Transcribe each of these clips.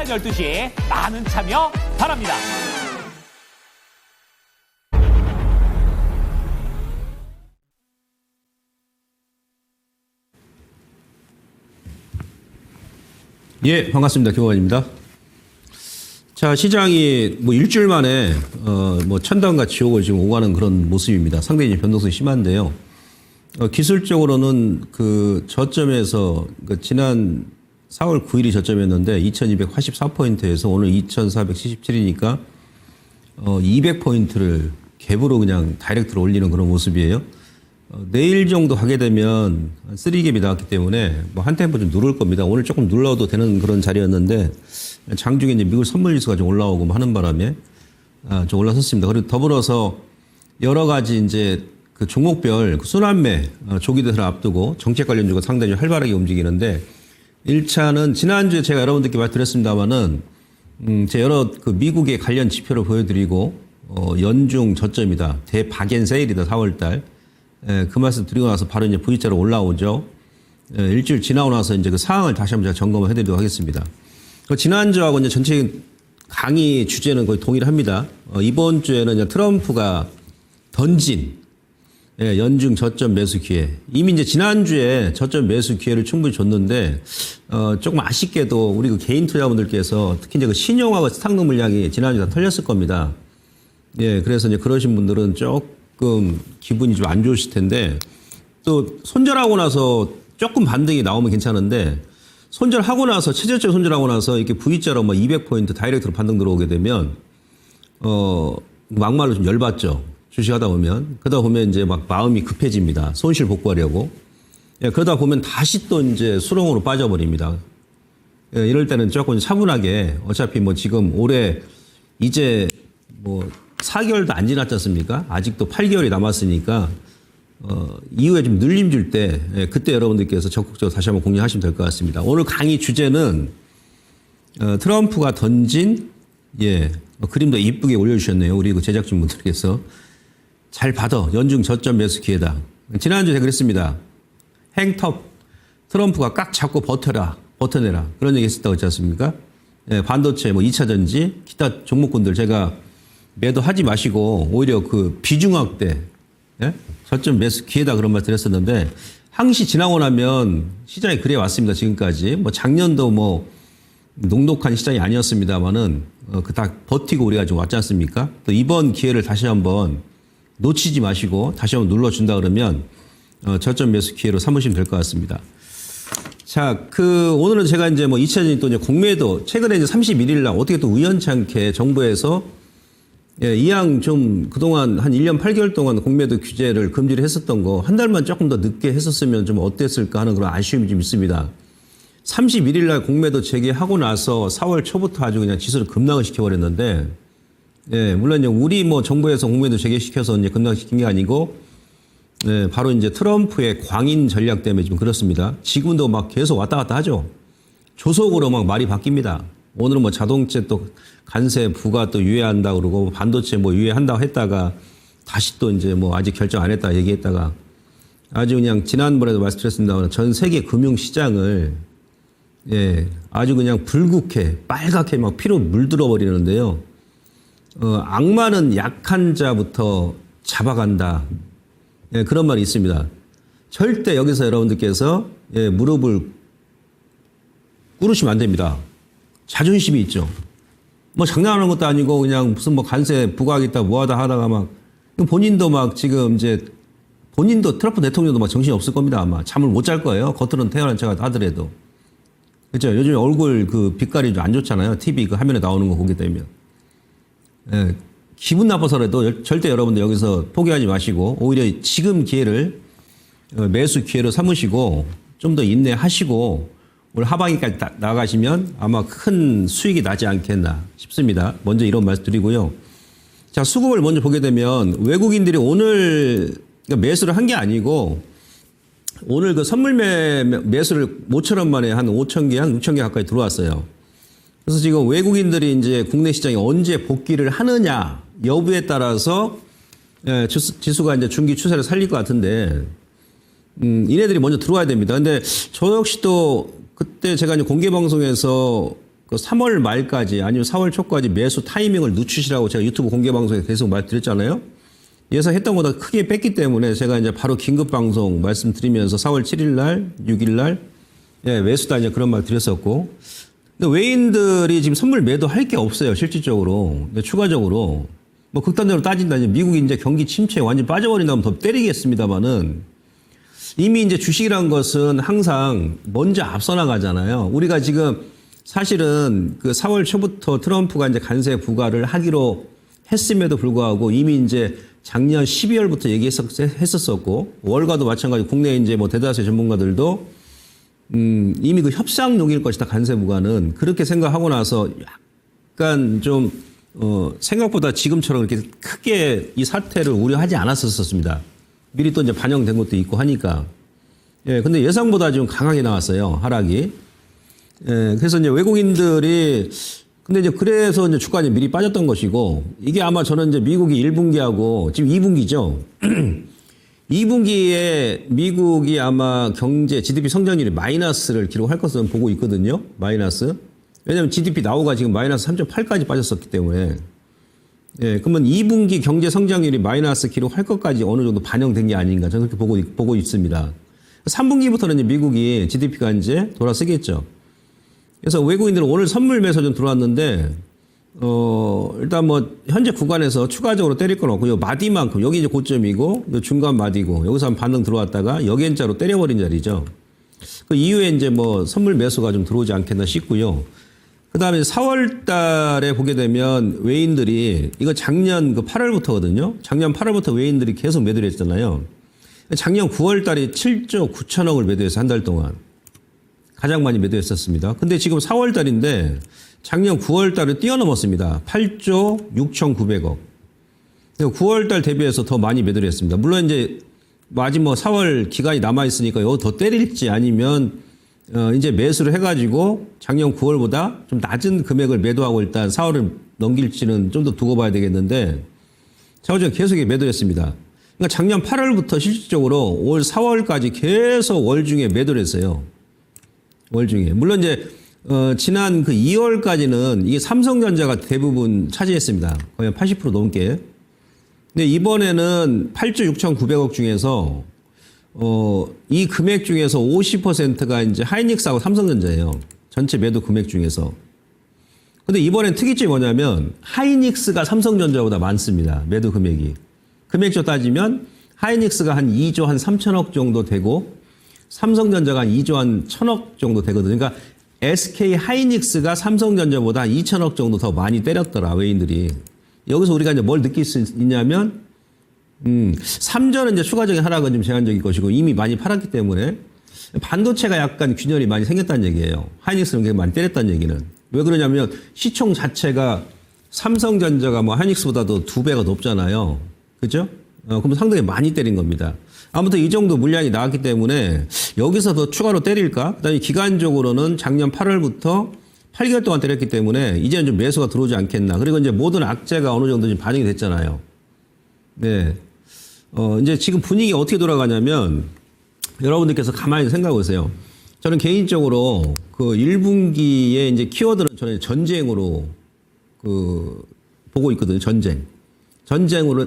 오전 12시 많은 참여 바랍니다. 예, 반갑습니다. 김호관입니다. 자, 시장이 뭐 일주일 만에 뭐 천당같이 오고 지금 오가는 그런 모습입니다. 상당히 변동성이 심한데요. 기술적으로는 그 저점에서 그 지난 4월 9일이 저점이었는데 2284포인트에서 오늘 2477이니까 200포인트를 갭으로 그냥 다이렉트로 올리는 그런 모습이에요. 내일 정도 하게 되면 3갭이 나왔기 때문에 뭐 한 템포 좀 누를 겁니다. 오늘 조금 눌러도 되는 그런 자리였는데 장중에 이제 미국 선물 지수가 좀 올라오고 뭐 하는 바람에 좀 올라섰습니다. 그리고 더불어서 여러 가지 이제 그 종목별 그 순환매 조기 대선을 앞두고 정책 관련주가 상당히 활발하게 움직이는데 1차는 지난주에 제가 여러분들께 말씀드렸습니다만은 제 여러 그 미국의 관련 지표를 보여드리고 연중 저점이다. 대박연 세일이다. 4월달. 그 말씀 드리고 나서 바로 이제 V자로 올라오죠. 일주일 지나고 나서 이제 그 상황을 다시 한번 제가 점검을 해드리도록 하겠습니다. 지난주하고 이제 전체 강의 주제는 거의 동일합니다. 이번 주에는 이제 트럼프가 던진 연중 저점 매수 기회. 이미 이제 지난주에 저점 매수 기회를 충분히 줬는데, 조금 아쉽게도 우리 그 개인 투자분들께서 특히 이제 그 신용하고 스탁농 물량이 지난주에 다 털렸을 겁니다. 예, 그래서 이제 그러신 분들은 조금 기분이 좀 안 좋으실 텐데, 또 손절하고 나서 조금 반등이 나오면 괜찮은데, 손절하고 나서, 최저점 손절하고 나서 이렇게 V자로 뭐 200포인트 다이렉트로 반등 들어오게 되면, 막말로 좀 열받죠. 주식하다 보면. 그러다 보면 이제 막 마음이 급해집니다. 손실 복구하려고. 예, 그러다 보면 다시 또 이제 수렁으로 빠져버립니다. 예, 이럴 때는 조금 차분하게 어차피 뭐 지금 올해 이제 뭐 4개월도 안 지났지 않습니까? 아직도 8개월이 남았으니까, 이후에 좀 눌림 줄 때, 예, 그때 여러분들께서 적극적으로 다시 한번 공략하시면 될 것 같습니다. 오늘 강의 주제는, 트럼프가 던진, 예, 그림도 이쁘게 올려주셨네요. 우리 그 제작진분들께서. 잘 받아. 연중 저점 매수 기회다. 지난주에 제가 그랬습니다. 행톱 트럼프가 꽉 잡고 버텨내라. 그런 얘기 했었다고 했지 않습니까? 예, 반도체, 뭐 2차 전지, 기타 종목군들 제가 매도하지 마시고 오히려 그 비중 확대, 예? 저점 매수 기회다 그런 말 드렸었는데 항시 지나고 나면 시장이 그래 왔습니다. 지금까지. 뭐 작년도 뭐 녹록한 시장이 아니었습니다만은 그 다 버티고 우리가 좀 왔지 않습니까? 또 이번 기회를 다시 한번 놓치지 마시고 다시 한번 눌러준다 그러면 저점 매수 기회로 삼으시면 될 것 같습니다. 자, 오늘은 제가 이제 뭐 2차전이 또 이제 공매도 최근에 이제 31일 날 어떻게 또 우연치 않게 정부에서 예, 이왕 좀 그동안 한 1년 8개월 동안 공매도 규제를 금지를 했었던 거 한 달만 조금 더 늦게 했었으면 좀 어땠을까 하는 그런 아쉬움이 좀 있습니다. 31일 날 공매도 재개하고 나서 4월 초부터 아주 그냥 지수를 급락을 시켜버렸는데, 예, 물론 이제 우리 뭐 정부에서 공매도 재개시켜서 이제 급락시킨 게 아니고, 예, 바로 이제 트럼프의 광인 전략 때문에 지금 그렇습니다. 지금도 막 계속 왔다 갔다 하죠. 조속으로 막 말이 바뀝니다. 오늘은 뭐 자동차 또 관세 부과 또 유예한다 그러고 반도체 뭐 유예한다고 했다가 다시 또 이제 뭐 아직 결정 안 했다 얘기했다가 아주 그냥 지난번에도 말씀드렸습니다만 전 세계 금융시장을 예, 아주 그냥 불국해, 빨갛게 막 피로 물들어 버리는데요. 악마는 약한 자부터 잡아간다. 예, 그런 말이 있습니다. 절대 여기서 여러분들께서 예, 무릎을 꿇으시면 안 됩니다. 자존심이 있죠. 뭐 장난하는 것도 아니고 그냥 무슨 뭐 관세 부과하겠다 뭐하다 하다가 막 본인도 막 지금 이제 본인도 트럼프 대통령도 막 정신이 없을 겁니다. 아마 잠을 못 잘 거예요. 겉으로는 태어난 척 하더라도. 그렇죠. 요즘에 얼굴 그 빛깔이 좀 안 좋잖아요. TV 그 화면에 나오는 거 보게 되면. 예, 기분 나빠서라도 절대 여러분들 여기서 포기하지 마시고 오히려 지금 기회를 매수 기회로 삼으시고 좀 더 인내하시고 올 하반기까지 나가시면 아마 큰 수익이 나지 않겠나 싶습니다. 먼저 이런 말씀 드리고요. 자, 수급을 먼저 보게 되면 외국인들이 오늘 매수를 한 게 아니고 오늘 그 선물 매수를 모처럼 만에 한 5천 개, 한 6천 개 가까이 들어왔어요. 그래서 지금 외국인들이 이제 국내 시장에 언제 복귀를 하느냐 여부에 따라서 지수가 이제 중기 추세를 살릴 것 같은데, 이네들이 먼저 들어와야 됩니다. 근데 저 역시 또 그때 제가 이제 공개 방송에서 그 3월 말까지 아니면 4월 초까지 매수 타이밍을 늦추시라고 제가 유튜브 공개 방송에 계속 말드렸잖아요. 예상했던 것보다 크게 뺐기 때문에 제가 이제 바로 긴급 방송 말씀드리면서 4월 7일 날, 6일 날 예, 매수다 이제 그런 말 드렸었고. 근데 외인들이 지금 선물 매도할 게 없어요. 실질적으로. 근데 추가적으로 뭐 극단적으로 따진다면 미국이 이제 경기 침체에 완전 빠져버린다면 더 때리겠습니다만은 이미 이제 주식이란 것은 항상 먼저 앞서 나가잖아요. 우리가 지금 사실은 그 4월 초부터 트럼프가 이제 관세 부과를 하기로 했음에도 불구하고 이미 이제 작년 12월부터 얘기했었고 월가도 마찬가지 국내 이제 뭐 대다수의 전문가들도 이미 그 협상용일 것이다 관세 부과는 그렇게 생각하고 나서 약간 좀 생각보다 지금처럼 이렇게 크게 이 사태를 우려하지 않았었습니다. 미리 또 이제 반영된 것도 있고 하니까. 예, 근데 예상보다 좀 강하게 나왔어요, 하락이. 예, 그래서 이제 외국인들이, 근데 이제 그래서 이제 주가가 미리 빠졌던 것이고, 이게 아마 저는 이제 미국이 1분기하고, 지금 2분기죠. 2분기에 미국이 아마 경제, GDP 성장률이 마이너스를 기록할 것으로 보고 있거든요. 마이너스. 왜냐하면 GDP 나오가 지금 마이너스 3.8까지 빠졌었기 때문에. 예, 그러면 2분기 경제 성장률이 마이너스 기록할 것까지 어느 정도 반영된 게 아닌가 저는 그렇게 보고 있습니다. 3분기부터는 이제 미국이 GDP가 이제 돌아서겠죠. 그래서 외국인들은 오늘 선물 매수 좀 들어왔는데, 일단 뭐 현재 구간에서 추가적으로 때릴 건 없고, 요 마디만큼 여기 이제 고점이고, 요 중간 마디고 여기서 한 반등 들어왔다가 역엔자로 때려버린 자리죠. 그 이후에 이제 뭐 선물 매수가 좀 들어오지 않겠나 싶고요. 그 다음에 4월 달에 보게 되면 외인들이, 이거 작년 그 8월부터거든요. 작년 8월부터 외인들이 계속 매도를 했잖아요. 작년 9월 달에 7조 9천억을 매도해서 한 달 동안. 가장 많이 매도했었습니다. 근데 지금 4월 달인데 작년 9월 달을 뛰어넘었습니다. 8조 6,900억. 9월 달 대비해서 더 많이 매도를 했습니다. 물론 이제 아직 뭐 4월 기간이 남아있으니까 이거 더 때릴지 아니면 이제 매수를 해가지고 작년 9월보다 좀 낮은 금액을 매도하고 일단 4월을 넘길지는 좀 더 두고 봐야 되겠는데 자우지가 계속 매도했습니다. 그러니까 작년 8월부터 실질적으로 올 4월까지 계속 월 중에 매도를 했어요. 월 중에. 물론 이제 지난 그 2월까지는 이게 삼성전자가 대부분 차지했습니다. 거의 80% 넘게. 근데 이번에는 8조 6,900억 중에서 이 금액 중에서 50%가 이제 하이닉스하고 삼성전자예요. 전체 매도 금액 중에서. 근데 이번엔 특이점이 뭐냐면 하이닉스가 삼성전자보다 많습니다. 매도 금액이. 금액적 따지면 하이닉스가 한 2조 한 3천억 정도 되고 삼성전자가 한 2조 한 1천억 정도 되거든요. 그러니까 SK 하이닉스가 삼성전자보다 2천억 정도 더 많이 때렸더라, 외인들이. 여기서 우리가 이제 뭘 느낄 수 있냐면, 삼전은 이제 추가적인 하락은 좀 제한적일 것이고, 이미 많이 팔았기 때문에, 반도체가 약간 균열이 많이 생겼다는 얘기예요. 하이닉스는 굉장히 많이 때렸다는 얘기는. 왜 그러냐면, 시총 자체가 삼성전자가 뭐 하이닉스보다도 2배가 높잖아요. 그죠? 그럼 상당히 많이 때린 겁니다. 아무튼 이 정도 물량이 나왔기 때문에 여기서 더 추가로 때릴까? 그다음에 기간적으로는 작년 8월부터 8개월 동안 때렸기 때문에 이제는 좀 매수가 들어오지 않겠나. 그리고 이제 모든 악재가 어느 정도 좀 반영이 됐잖아요. 네. 이제 지금 분위기 어떻게 돌아가냐면 여러분들께서 가만히 생각해 보세요. 저는 개인적으로 그 1분기에 이제 키워드는 저는 전쟁으로 보고 있거든요.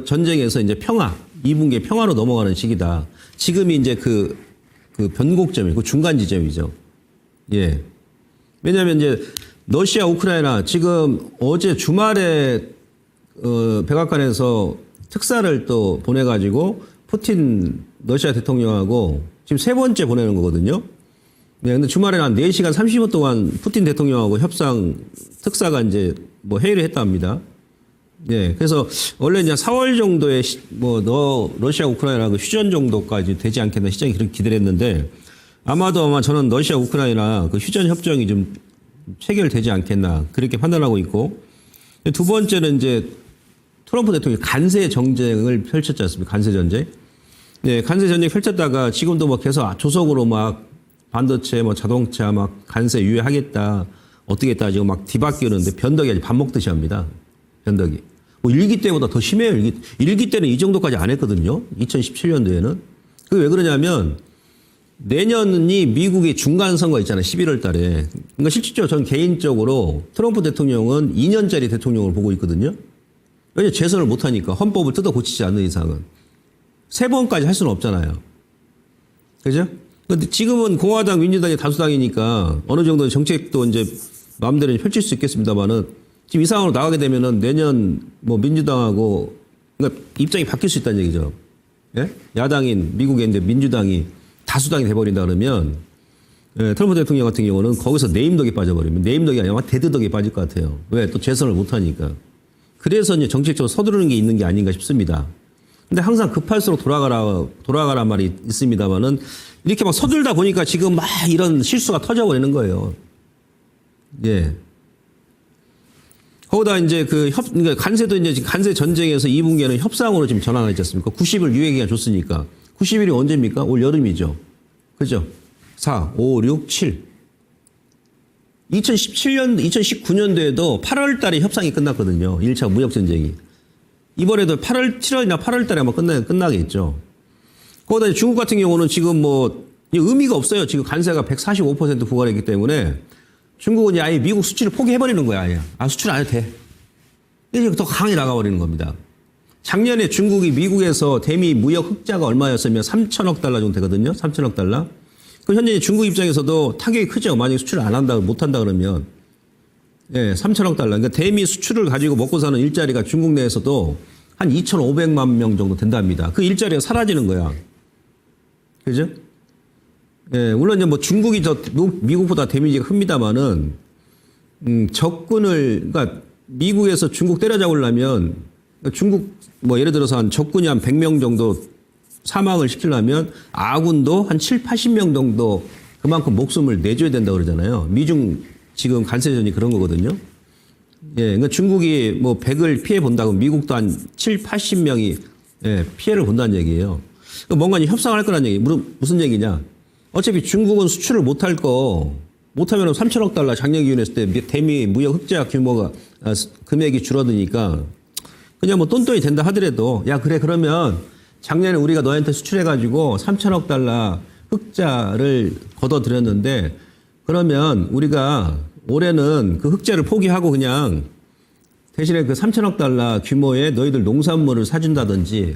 전쟁에서 이제 평화, 2분기에 평화로 넘어가는 시기다. 지금이 이제 그 변곡점이고 중간 지점이죠. 예. 왜냐하면 이제 러시아, 우크라이나 지금 어제 주말에 백악관에서 특사를 또 보내가지고 푸틴 러시아 대통령하고 지금 세 번째 보내는 거거든요. 네, 근데 주말에는 한 4시간 30분 동안 푸틴 대통령하고 협상 특사가 이제 뭐 회의를 했다 합니다. 예, 그래서 원래 이제 4월 정도에 러시아 우크라이나 그 휴전 정도까지 되지 않겠나 시장이 그렇게 기대를 했는데 아마 저는 러시아 우크라이나 그 휴전 협정이 좀 체결되지 않겠나 그렇게 판단하고 있고 두 번째는 이제 트럼프 대통령이 간세 정쟁을 펼쳤지 않습니까? 간세 전쟁. 네, 간세 전쟁 펼쳤다가 지금도 뭐 계속 조속으로 막 반도체, 뭐 자동차 막 간세 유예하겠다. 어떻게 했다 지금 막 뒤바뀌는데 변덕이 아주 밥 먹듯이 합니다. 변덕이. 뭐 1기 때보다 더 심해요. 1기 때는 이 정도까지 안 했거든요. 2017년도에는. 그게 왜 그러냐면 내년이 미국의 중간 선거 있잖아요. 11월 달에. 그러니까 실질적으로 저는 개인적으로 트럼프 대통령은 2년짜리 대통령을 보고 있거든요. 왜냐하면 재선을 못하니까 헌법을 뜯어 고치지 않는 이상은. 3번까지 할 수는 없잖아요. 그죠? 근데 지금은 공화당, 민주당이 다수당이니까 어느 정도 정책도 이제 마음대로 펼칠 수 있겠습니다만은 지금 이 상황으로 나가게 되면은 내년 뭐 민주당하고 그러니까 입장이 바뀔 수 있다는 얘기죠. 예? 야당인 미국의 이제 민주당이 다수당이 돼버린다 그러면 예, 트럼프 대통령 같은 경우는 거기서 네임덕에 빠져버리면 네임덕이 아니라 데드덕에 빠질 것 같아요. 왜? 또 재선을 못하니까. 그래서 이제 정책적으로 서두르는 게 있는 게 아닌가 싶습니다. 근데 항상 급할수록 돌아가란 말이 있습니다만은 이렇게 막 서둘다 보니까 지금 막 이런 실수가 터져버리는 거예요. 예. 거기다 이제 그러니까 간세도 이제 지금 간세 전쟁에서 2분기에는 협상으로 지금 전환하지 않습니까? 90일 유예기간 줬으니까. 90일이 언제입니까? 올 여름이죠. 그죠? 4, 5, 6, 7. 2019년도에도 8월 달에 협상이 끝났거든요. 1차 무역전쟁이. 이번에도 7월이나 8월 달에 아마 끝나겠죠. 거기다 중국 같은 경우는 지금 뭐 의미가 없어요. 지금 관세가 145% 부과했기 때문에 중국은 아예 미국 수출을 포기해버리는 거야. 아예. 수출 안 해도 돼. 이제 더 강하게 나가버리는 겁니다. 작년에 중국이 미국에서 대미 무역 흑자가 얼마였으면 3천억 달러 정도 되거든요. 3천억 달러. 그 현재 중국 입장에서도 타격이 크죠. 만약에 수출을 안 한다, 못 한다 그러면. 예, 3천억 달러. 그러니까 대미 수출을 가지고 먹고 사는 일자리가 중국 내에서도 한 2,500만 명 정도 된답니다. 그 일자리가 사라지는 거야. 그죠? 예, 물론 이제 뭐 중국이 더 미국보다 데미지가 큽니다만은, 그러니까 미국에서 중국 때려잡으려면 중국 뭐 예를 들어서 한 적군이 한 100명 정도 사망을 시키려면 아군도 한 7, 80명 정도 그만큼 목숨을 내줘야 된다고 그러잖아요. 미중 지금 간세전이 그런 거거든요. 예, 그러니까 중국이 뭐 100을 피해 본다고 미국도 한 7, 80명이 예, 피해를 본다는 얘기예요. 그러니까 뭔가 협상을 할 거란 얘기. 무슨 얘기냐? 어차피 중국은 수출을 못할 거 못하면 3천억 달러 작년 기준에 했을 때 대미 무역 흑자 규모가 금액이 줄어드니까 그냥 뭐 똔똔이 된다 하더라도 야 그래 그러면 작년에 우리가 너한테 수출해가지고 3천억 달러 흑자를 걷어들였는데 그러면 우리가 올해는 그 흑자를 포기하고 그냥 대신에 그 3천억 달러 규모의 너희들 농산물을 사준다든지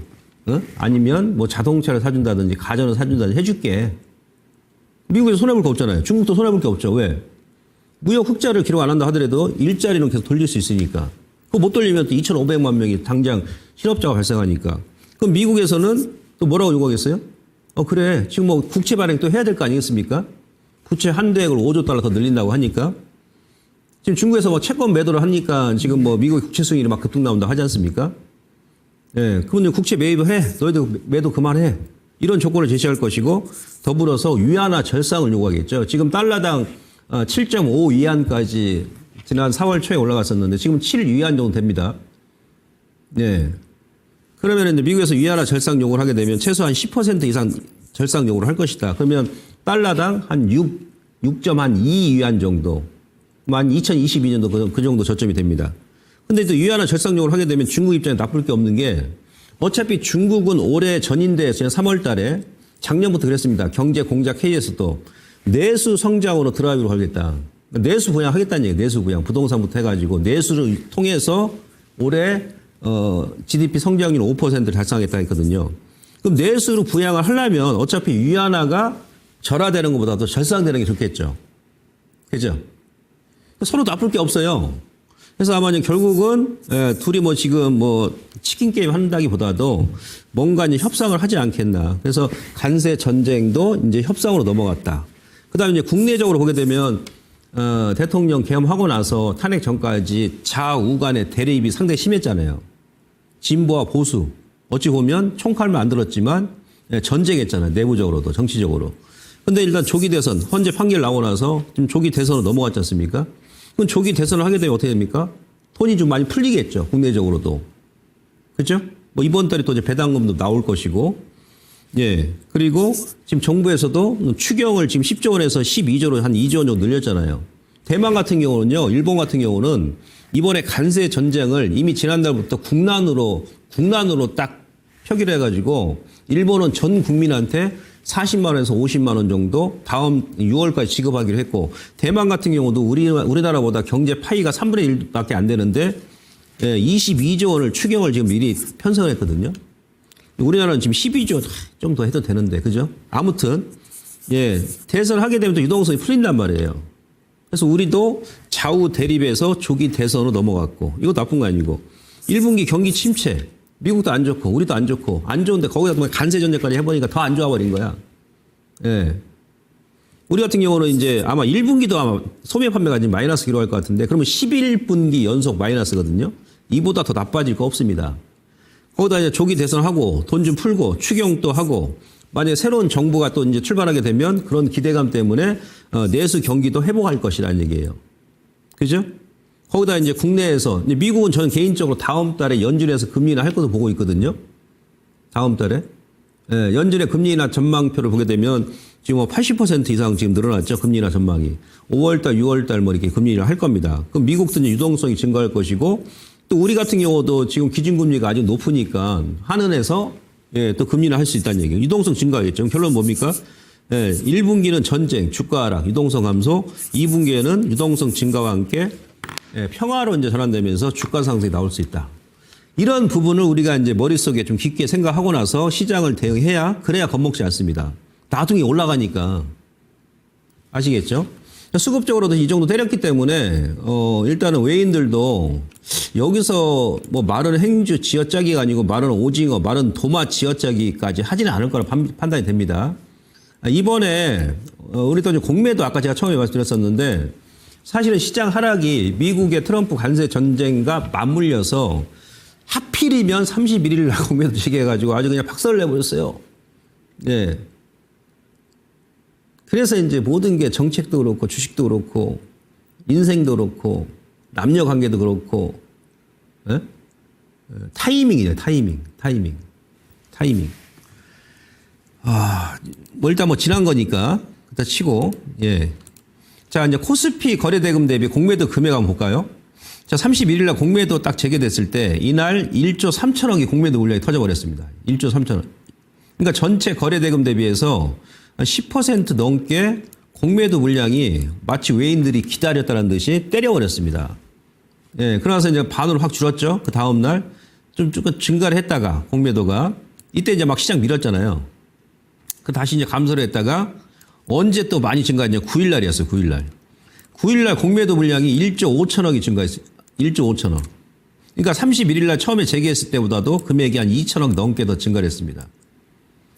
아니면 뭐 자동차를 사준다든지 가전을 사준다든지 해줄게. 미국에서 손해볼 거 없잖아요. 중국도 손해볼 게 없죠. 왜? 무역 흑자를 기록 안 한다 하더라도 일자리는 계속 돌릴 수 있으니까. 그거 못 돌리면 또 2,500만 명이 당장 실업자가 발생하니까. 그럼 미국에서는 또 뭐라고 요구하겠어요? 그래. 지금 뭐 국채 발행 또 해야 될 거 아니겠습니까? 부채 한대액을 5조 달러 더 늘린다고 하니까. 지금 중국에서 뭐 채권 매도를 하니까 지금 뭐 미국의 국채 수익률이 막 급등 나온다고 하지 않습니까? 예. 그러면 국채 매입을 해. 너희들 매도 그만해. 이런 조건을 제시할 것이고 더불어서 위안화 절상을 요구하겠죠. 지금 달러당 7.5 위안까지 지난 4월 초에 올라갔었는데 지금 7 위안 정도 됩니다. 네. 그러면 이제 미국에서 위안화 절상 요구를 하게 되면 최소한 10% 이상 절상 요구를 할 것이다. 그러면 달러당 한 6.2 위안 정도, 한 2022년도 그 정도 저점이 됩니다. 근데 또 위안화 절상 요구를 하게 되면 중국 입장에 나쁠 게 없는 게 어차피 중국은 올해 전인대 3월 달에 작년부터 그랬습니다. 경제 공작 회의에서도 내수 성장으로 드라이브로 가겠다. 내수 부양하겠다는 얘기예요. 내수 부양. 부동산부터 해가지고 내수를 통해서 올해 GDP 성장률 5%를 달성하겠다 했거든요. 그럼 내수로 부양을 하려면 어차피 위안화가 절하되는 것보다도 절상되는 게 좋겠죠. 그죠? 서로 나쁠 게 없어요. 그래서 아마 결국은 둘이 뭐 지금 뭐 치킨 게임 한다기보다도 뭔가 이제 협상을 하지 않겠나. 그래서 간세 전쟁도 이제 협상으로 넘어갔다. 그다음에 이제 국내적으로 보게 되면 대통령 계엄하고 나서 탄핵 전까지 좌우 간의 대립이 상당히 심했잖아요. 진보와 보수. 어찌 보면 총칼만 안 들었지만 전쟁했잖아요. 내부적으로도 정치적으로. 근데 일단 조기 대선 헌재 판결 나오고 나서 지금 조기 대선으로 넘어갔지 않습니까? 그럼 조기 대선을 하게 되면 어떻게 됩니까? 돈이 좀 많이 풀리겠죠. 국내적으로도. 그렇죠? 뭐 이번 달에 또 이제 배당금도 나올 것이고. 예. 그리고 지금 정부에서도 추경을 지금 10조 원에서 12조로 한 2조 원 정도 늘렸잖아요. 대만 같은 경우는요. 일본 같은 경우는 이번에 간세 전쟁을 이미 지난달부터 국난으로 딱 표기를 해가지고 일본은 전 국민한테 40만 원에서 50만 원 정도 다음 6월까지 지급하기로 했고, 대만 같은 경우도 우리나라보다 경제 파이가 3분의 1밖에 안 되는데 22조 원을 추경을 지금 미리 편성을 했거든요. 우리나라는 지금 12조 좀 더 해도 되는데, 그죠? 아무튼 대선하게 되면 또 유동성이 풀린단 말이에요. 그래서 우리도 좌우 대립에서 조기 대선으로 넘어갔고, 이거 나쁜 거 아니고, 1분기 경기 침체, 미국도 안 좋고 우리도 안 좋고 안 좋은데 거기다 간세 전쟁까지 해보니까 더 안 좋아버린 거야. 우리 같은 경우는 이제 아마 1분기도 아마 소매 판매가 지금 마이너스 기록할 것 같은데, 그러면 11분기 연속 마이너스거든요. 이보다 더 나빠질 거 없습니다. 거기다 이제 조기 대선하고 돈 좀 풀고 추경도 하고, 만약에 새로운 정부가 또 이제 출발하게 되면 그런 기대감 때문에 내수 경기도 회복할 것이라는 얘기예요. 그죠? 거기다 이제 국내에서, 이제 미국은 저는 개인적으로 다음 달에 연준에서 금리 인하 할 것으로 보고 있거든요. 다음 달에. 연준의 금리 인하 전망표를 보게 되면 지금 뭐 80% 이상 지금 늘어났죠. 금리 인하 전망이. 5월달, 6월달 뭐 이렇게 금리 인하 할 겁니다. 그럼 미국도 이제 유동성이 증가할 것이고, 또 우리 같은 경우도 지금 기준금리가 아주 높으니까 한은에서 또 금리 인하 할 수 있다는 얘기예요. 유동성 증가하겠죠. 결론 뭡니까? 1분기는 전쟁, 주가 하락, 유동성 감소, 2분기에는 유동성 증가와 함께 평화로 이제 전환되면서 주가 상승이 나올 수 있다. 이런 부분을 우리가 이제 머릿속에 좀 깊게 생각하고 나서 시장을 대응해야, 그래야 겁먹지 않습니다. 나중에 올라가니까. 아시겠죠? 수급적으로도 이 정도 때렸기 때문에, 일단은 외인들도 여기서 뭐 마른 행주 쥐어짜기가 아니고 마른 오징어, 마른 도마 쥐어짜기까지 하지는 않을 거라 판단이 됩니다. 이번에, 우리 또 공매도 아까 제가 처음에 말씀드렸었는데, 사실은 시장 하락이 미국의 트럼프 관세 전쟁과 맞물려서 하필이면 31일 날 공매도 시기해가지고 아주 그냥 박살을 내버렸어요. 그래서 이제 모든 게 정책도 그렇고 주식도 그렇고 인생도 그렇고 남녀 관계도 그렇고 타이밍이에요. 타이밍. 뭐 일단 뭐 지난 거니까 그다 치고 자, 이제 코스피 거래대금 대비 공매도 금액 한번 볼까요? 자, 31일 날 공매도 딱 재개됐을 때 이날 1조 3천억이 공매도 물량이 터져버렸습니다. 1조 3천억. 그러니까 전체 거래대금 대비해서 10% 넘게 공매도 물량이 마치 외인들이 기다렸다는 듯이 때려버렸습니다. 그러나서 이제 반으로 확 줄었죠. 그 다음날 좀 증가를 했다가 공매도가 이때 이제 막 시장 밀었잖아요. 그 다시 이제 감소를 했다가 언제 또 많이 증가했냐? 9일 날이었어요. 9일 날. 9일 날 공매도 물량이 1조 5천억이 증가했어요. 1조 5천억. 그러니까 31일 날 처음에 재개했을 때보다도 금액이 한 2천억 넘게 더 증가를 했습니다.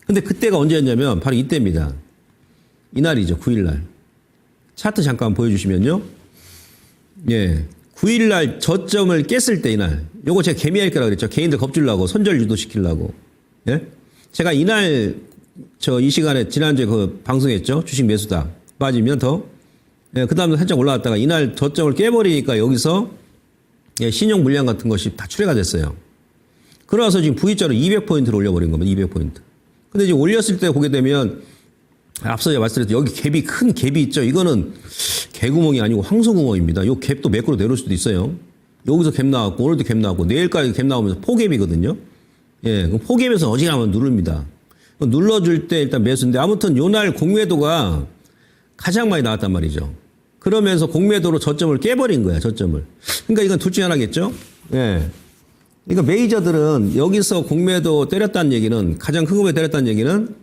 근데 그때가 언제였냐면 바로 이때입니다. 이날이죠. 9일 날. 차트 잠깐 보여주시면요. 9일 날 저점을 깼을 때 이날. 요거 제가 개미할 거라고 그랬죠. 개인들 겁주려고, 손절 유도시키려고. 제가 이날 이 시간에 지난주에 그 방송했죠. 주식 매수다. 빠지면 더. 그 다음에 살짝 올라갔다가 이날 저점을 깨버리니까 여기서 신용 물량 같은 것이 다 출회가 됐어요. 그러나서 지금 V자로 200포인트를 올려버린 겁니다. 200포인트. 근데 이제 올렸을 때 보게 되면 앞서 제가 말씀드렸죠. 여기 갭이, 큰 갭이 있죠. 이거는 개구멍이 아니고 황소구멍입니다. 이 갭도 매크로 내려올 수도 있어요. 여기서 갭 나왔고 오늘도 갭 나왔고 내일까지 갭 나오면서 포갭이거든요. 그럼 포갭에서 어지간하면 누릅니다. 눌러줄 때 일단 매수인데, 아무튼 요날 공매도가 가장 많이 나왔단 말이죠. 그러면서 공매도로 저점을 깨버린 거야, 저점을. 그러니까 이건 둘 중에 하나겠죠? 그러니까 메이저들은 여기서 공매도 때렸다는 얘기는, 가장 큰 금액 때렸다는 얘기는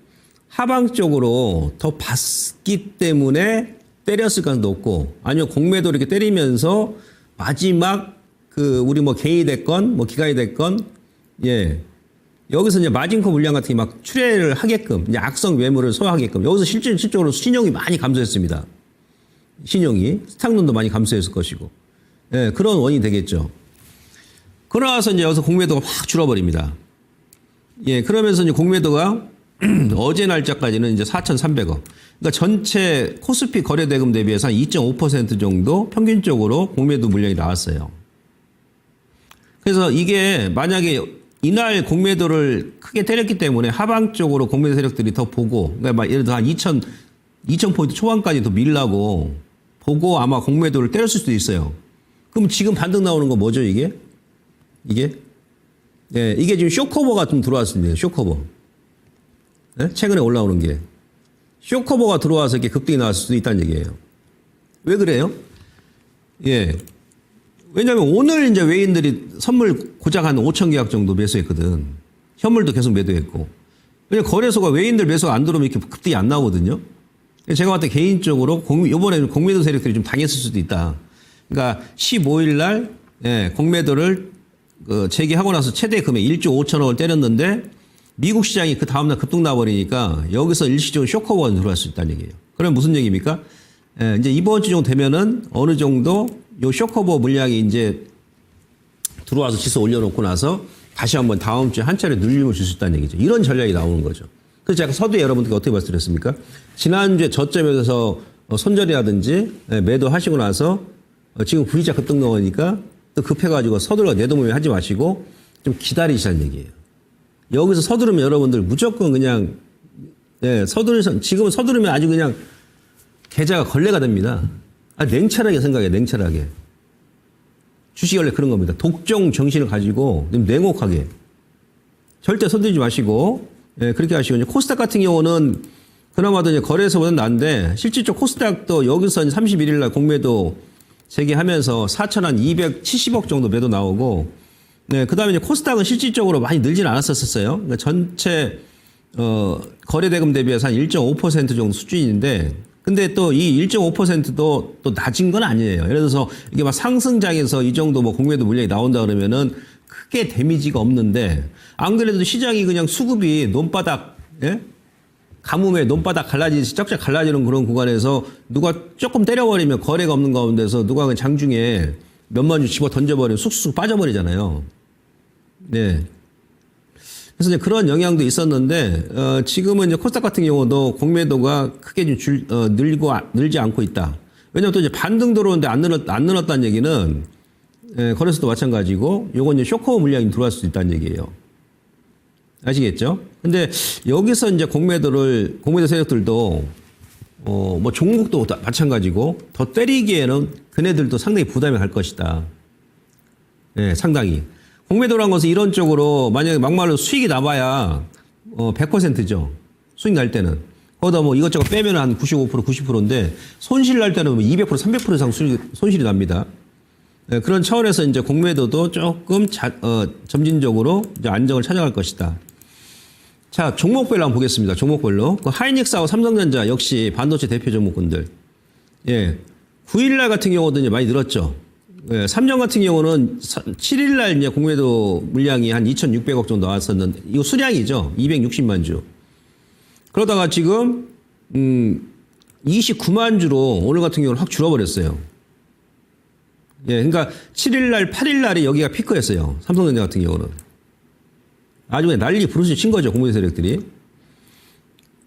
하방 쪽으로 더 봤기 때문에 때렸을 가능성도 높고, 아니면 공매도 이렇게 때리면서 마지막 우리 뭐 개이 됐건 뭐 기간이 됐건 여기서 이제 마진코 물량 같은 게 막 출회를 하게끔, 이제 악성 매물을 소화하게끔, 여기서 실질적으로 신용이 많이 감소했습니다. 신용이. 스탁론도 많이 감소했을 것이고. 그런 원인이 되겠죠. 그러나서 이제 여기서 공매도가 확 줄어버립니다. 그러면서 이제 공매도가 어제 날짜까지는 이제 4,300억. 그러니까 전체 코스피 거래대금 대비해서 한 2.5% 정도 평균적으로 공매도 물량이 나왔어요. 그래서 이게 만약에 이날 공매도를 크게 때렸기 때문에 하방 쪽으로 공매도 세력들이 더 보고, 그러니까 막 예를 들어 한 2,000포인트 초반까지 더 밀라고 보고 아마 공매도를 때렸을 수도 있어요. 그럼 지금 반등 나오는 거 뭐죠, 이게? 이게 지금 쇼커버가 좀 들어왔습니다. 쇼커버. 최근에 올라오는 게. 쇼커버가 들어와서 이렇게 급등이 나왔을 수도 있다는 얘기예요. 왜 그래요? 예. 왜냐하면 오늘 이제 외인들이 선물 고작 한 5천 계약 정도 매수했거든. 현물도 계속 매도했고. 왜냐면 거래소가 외인들 매수가 안 들어오면 이렇게 급등이 안 나오거든요. 제가 봤을 때 개인적으로 이번에는 공매도 세력들이 좀 당했을 수도 있다. 그러니까 15일 날 예, 공매도를 제기하고 나서 최대 금액 1조 5천억을 때렸는데 미국 시장이 그 다음날 급등 나버리니까 여기서 일시적으로 쇼커버가 들어갈 수 있다는 얘기예요. 그럼 무슨 얘기입니까? 예, 이제 이번 주 정도 되면은 어느 정도 요 쇼커버 물량이 이제 들어와서 지수 올려놓고 나서 다시 한번 다음 주에 한 차례 눌림을 줄 수 있다는 얘기죠. 이런 전략이 나오는 거죠. 그래서 제가 서두에 여러분들께 어떻게 말씀드렸습니까? 지난주에 저점에서 손절이라든지 매도하시고 나서 지금 V자 급등 나오니까 또 급해가지고 서둘러 내도모임 하지 마시고 좀 기다리시라는 얘기예요. 여기서 서두르면 여러분들 무조건 그냥 지금은 서두르면 아주 그냥 계좌가 걸레가 됩니다. 냉철하게 생각해요. 냉철하게. 주식이 원래 그런 겁니다. 독종 정신을 가지고 냉혹하게. 절대 서두르지 마시고 그렇게 하시고 이제 코스닥 같은 경우는 그나마도 이제 거래소보다는 난데 실질적 코스닥도 여기서 31일 날 공매도 재개하면서 4,270억 정도 매도 나오고 그다음에 이제 코스닥은 실질적으로 많이 늘지는 않았었어요. 그러니까 전체 거래 대금 대비해서 한 1.5% 정도 수준인데 근데 또 이 1.5%도 또 낮은 건 아니에요. 예를 들어서 이게 막 상승장에서 이 정도 뭐 공매도 물량이 나온다 그러면은 크게 데미지가 없는데 안 그래도 시장이 그냥 수급이 논바닥, 예? 가뭄에 논바닥 갈라지듯이 쩍쩍 갈라지는 그런 구간에서 누가 조금 때려버리면 거래가 없는 가운데서 누가 그 장중에 몇만 주 집어 던져버리면 쑥쑥 빠져버리잖아요. 네. 그래서 이제 그런 영향도 있었는데 지금은 이제 코스닥 같은 경우도 공매도가 크게 좀 늘지 않고 있다. 왜냐하면 또 이제 반등 들어오는데 안 늘었다는 얘기는 거래소도 마찬가지고 요건 이제 쇼커 물량이 들어갈 수도 있다는 얘기예요. 아시겠죠? 근데 여기서 이제 공매도 세력들도 뭐 종목도 마찬가지고 더 때리기에는 그네들도 상당히 부담이 갈 것이다. 예, 상당히. 공매도란 것은 이런 쪽으로 만약에 막말로 수익이 나봐야 100%죠. 수익 날 때는. 거기다 뭐 이것저것 빼면 한 95%, 90%인데 손실 날 때는 200%, 300% 이상 손실이 납니다. 네, 그런 차원에서 이제 공매도도 조금 점진적으로 이제 안정을 찾아갈 것이다. 자, 종목별로 한번 보겠습니다. 종목별로. 그 하이닉스하고 삼성전자 역시 반도체 대표 종목군들. 예. 9일날 같은 경우도 이제 많이 늘었죠. 예, 삼성 같은 경우는 7일날 이제 공매도 물량이 한 2,600억 정도 나왔었는데, 이거 수량이죠. 260만 주. 그러다가 지금, 29만 주로 오늘 같은 경우는 확 줄어버렸어요. 예, 그러니까 7일날, 8일날이 여기가 피크였어요. 삼성전자 같은 경우는. 아주 그냥 난리 부르스 친 거죠. 공매도 세력들이.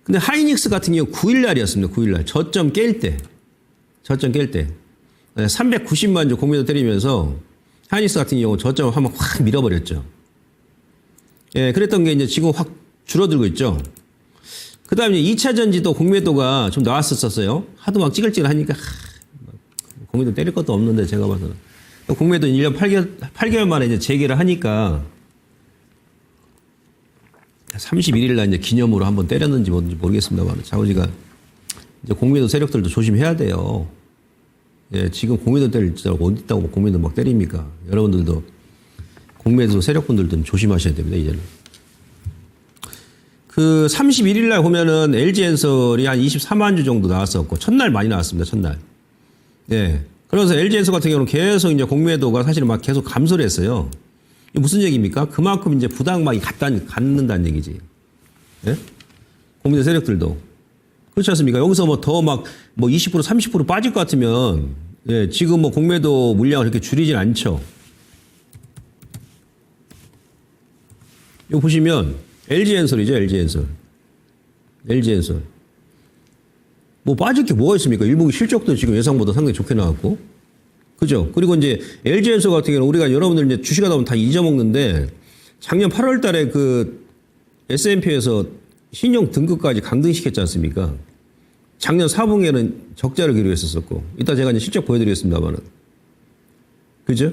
근데 하이닉스 같은 경우 9일날이었습니다. 9일날. 저점 깰 때. 390만 주 공매도 때리면서 하이닉스 같은 경우 저점을 한번 확 밀어버렸죠. 예, 그랬던 게 이제 지금 확 줄어들고 있죠. 그 다음에 2차 전지도 공매도가 좀 나왔었어요. 하도 막 찌글찌글 하니까, 공매도 때릴 것도 없는데 제가 봐서는. 공매도 1년 8개월 만에 이제 재개를 하니까 31일 날 이제 기념으로 한번 때렸는지 뭔지 모르겠습니다만 자우지가 이제 공매도 세력들도 조심해야 돼요. 예, 지금 공매도 때릴 줄 알고 어디 있다고 공매도 막 때립니까? 여러분들도 공매도 세력분들도 좀 조심하셔야 됩니다, 이제는. 그 31일 날 보면은 LG엔솔이 한 24만 주 정도 나왔었고, 첫날 많이 나왔습니다, 첫날. 예. 그래서 LG엔솔 같은 경우는 계속 이제 공매도가 사실은 막 계속 감소를 했어요. 이게 무슨 얘기입니까? 그만큼 이제 부당막이 갖는다는 얘기지. 예? 공매도 세력들도. 그렇지 않습니까? 여기서 뭐 더 막 뭐 20%, 30% 빠질 것 같으면, 예, 지금 뭐 공매도 물량을 이렇게 줄이진 않죠. 이거 보시면 LG엔솔이죠, LG엔솔. 뭐 빠질 게 뭐가 있습니까? 1분기 실적도 지금 예상보다 상당히 좋게 나왔고. 그죠? 그리고 이제 LG엔솔 같은 경우는 우리가 여러분들 이제 주식하다 보면 다 잊어먹는데 작년 8월 달에 그 S&P에서 신용 등급까지 강등시켰지 않습니까? 작년 4분기에는 적자를 기록했었고. 이따 제가 이제 실적 보여드리겠습니다만은. 그죠?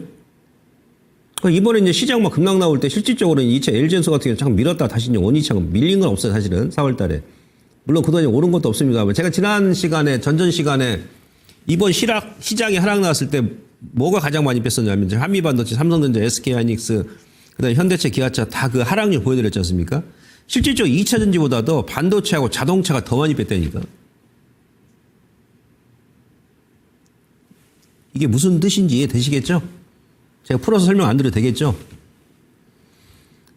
이번에 이제 시장 막 급락 나올 때 실질적으로 2차 LG엔솔 같은 경우는 잠깐 밀었다 다시 이제 원위치 밀린 건 없어요, 사실은. 4월 달에. 물론 그 돈이 오른 것도 없습니다만 제가 지난 시간에 전전 시간에 이번 시장이 하락 나왔을 때 뭐가 가장 많이 뺐었냐면 한미반도체, 삼성전자, SK하이닉스, 그다음에 현대차, 기아차 다 그 하락률 보여드렸지 않습니까? 실질적으로 2차 전지보다도 반도체하고 자동차가 더 많이 뺐다니까. 이게 무슨 뜻인지 이해되시겠죠? 제가 풀어서 설명 안 드려도 되겠죠?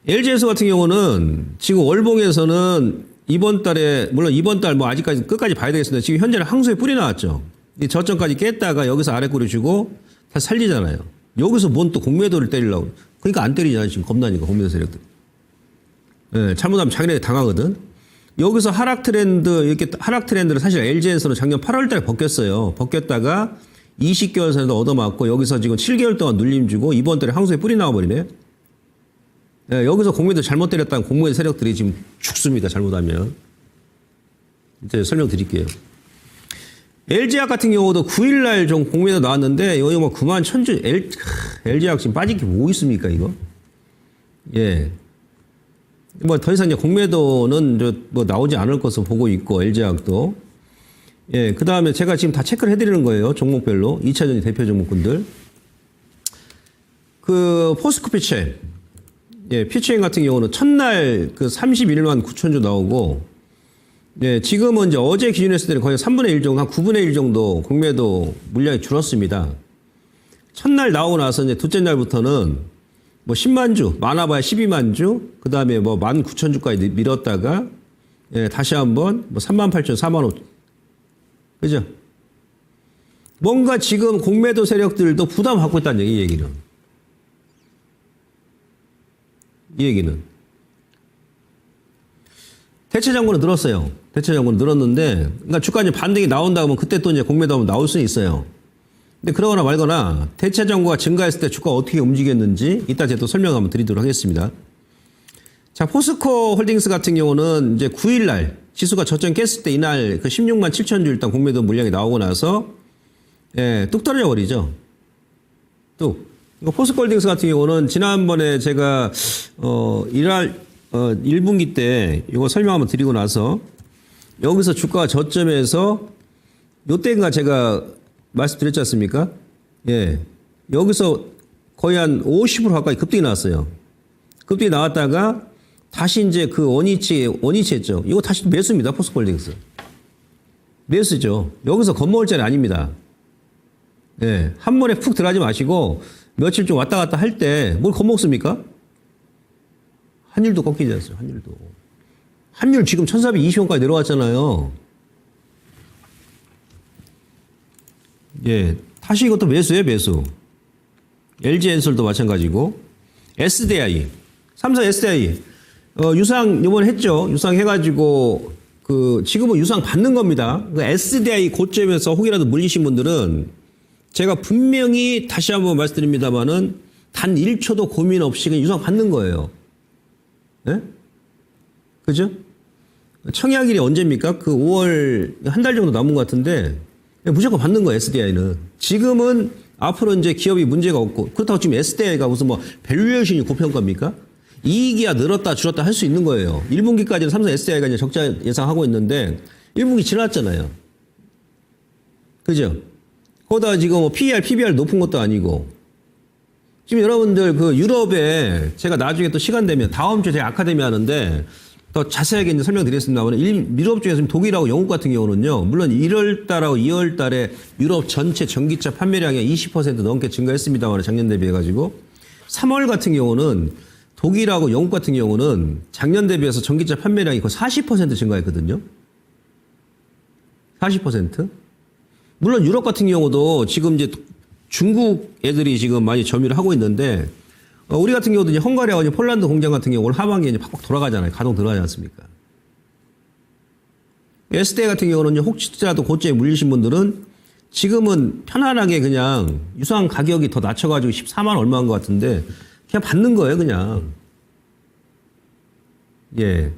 LG에서 같은 경우는 지금 월봉에서는 이번 달에, 물론 이번 달 뭐 아직까지 끝까지 봐야 되겠습니다. 지금 현재는 항소에 뿔이 나왔죠. 이 저점까지 깼다가 여기서 아래 꼬리 주고 다시 살리잖아요. 여기서 뭔 또 공매도를 때리려고. 그러니까 안 때리잖아요. 지금 겁나니까 공매도 세력들. 예, 잘못하면 자기네들 당하거든. 여기서 하락 트렌드, 이렇게 하락 트렌드를 사실 LG에서는 작년 8월 달에 벗겼어요. 벗겼다가 20개월 선에도 얻어맞고 여기서 지금 7개월 동안 눌림 주고 이번 달에 항소에 뿔이 나와버리네. 예, 여기서 공매도 잘못 때렸다는 공매도 세력들이 지금 죽습니다. 잘못하면. 이제 설명드릴게요. LG학 같은 경우도 9일날 좀 공매도 나왔는데 여기 뭐 9만 1000주 LG학 지금 빠질 게 뭐 있습니까 이거? 예. 뭐 더 이상 이제 공매도는 뭐 나오지 않을 것으로 보고 있고 LG학도. 예. 그 다음에 제가 지금 다 체크를 해드리는 거예요. 종목별로 2차전지 대표 종목군들. 그 포스코 피체인. 예, 피체인 같은 경우는 첫날 그 31만 9천주 나오고, 예, 지금은 이제 어제 기준으로 했을 때는 거의 3분의 1 정도, 한 9분의 1 정도 공매도 물량이 줄었습니다. 첫날 나오고 나서 이제 둘째 날부터는 뭐 10만 주, 많아봐야 12만 주, 그 다음에 뭐 19,000주까지 밀었다가, 예, 다시 한번 뭐 38,000, 4만 5천. 그죠? 뭔가 지금 공매도 세력들도 부담받고 있다는 얘기, 이 얘기는. 이 얘기는. 대체 잔고는 늘었어요. 대체 잔고는 늘었는데, 그러니까 주가 이제 반등이 나온다 하면 그때 또 이제 공매도 하면 나올 수는 있어요. 근데 그러거나 말거나 대체 잔고가 증가했을 때 주가가 어떻게 움직였는지 이따 제가 또 설명 한번 드리도록 하겠습니다. 자, 포스코 홀딩스 같은 경우는 이제 9일날 지수가 저점 깼을 때 이날 그 16만 7천 주 일단 공매도 물량이 나오고 나서, 예, 뚝 떨어져 버리죠. 뚝. 포스코 홀딩스 같은 경우는 지난번에 제가 1분기 때 이거 설명 한번 드리고 나서 여기서 주가가 저점에서 요때인가 제가 말씀드렸지 않습니까? 예. 여기서 거의 한 50% 가까이 급등이 나왔어요. 급등이 나왔다가 다시 이제 그 원위치 했죠. 이거 다시 매수입니다. 포스코 홀딩스. 매수죠. 여기서 겁먹을 자리 아닙니다. 예. 한 번에 푹 들어가지 마시고 며칠 좀 왔다 갔다 할 때 뭘 겁먹습니까? 한율도 꺾이지 않았어요. 한율도. 한율 지금 1420원까지 내려왔잖아요. 예. 다시 이것도 매수예요, 매수. LG엔솔도 마찬가지고. SDI. 삼성 SDI. 유상 요번에 했죠. 유상 해가지고 지금은 유상 받는 겁니다. 그 SDI 고점에서 혹이라도 물리신 분들은 제가 분명히 다시 한번 말씀드립니다만은 단 1초도 고민 없이 그냥 유상 받는 거예요. 예? 그죠? 청약일이 언제입니까? 그 5월 한 달 정도 남은 것 같은데 무조건 받는 거예요, SDI는. 지금은 앞으로 이제 기업이 문제가 없고 그렇다고 지금 SDI가 무슨 뭐 밸류에이션이 고평가입니까? 이익이야 늘었다 줄었다 할 수 있는 거예요. 1분기까지는 삼성 SDI가 이제 적자 예상하고 있는데 1분기 지났잖아요. 그죠? 거기다 지금 뭐 PER, PBR 높은 것도 아니고. 지금 여러분들 그 유럽에 제가 나중에 또 시간 되면 다음 주에 제가 아카데미 하는데 더 자세하게 이제 설명드리겠습니다만 유럽 중에서 독일하고 영국 같은 경우는요. 물론 1월 달하고 2월 달에 유럽 전체 전기차 판매량이 20% 넘게 증가했습니다만 작년 대비해가지고 3월 같은 경우는 독일하고 영국 같은 경우는 작년 대비해서 전기차 판매량이 거의 40% 증가했거든요. 40%? 물론 유럽 같은 경우도 지금 이제 중국 애들이 지금 많이 점유를 하고 있는데 우리 같은 경우도 이제 헝가리하고 폴란드 공장 같은 경우 올 하반기에 이제 팍팍 돌아가잖아요. 가동 들어가지 않습니까? SDI 같은 경우는 혹시라도 고점에 물리신 분들은 지금은 편안하게 그냥 유상 가격이 더 낮춰가지고 14만 얼마인 것 같은데 그냥 받는 거예요, 그냥. 예.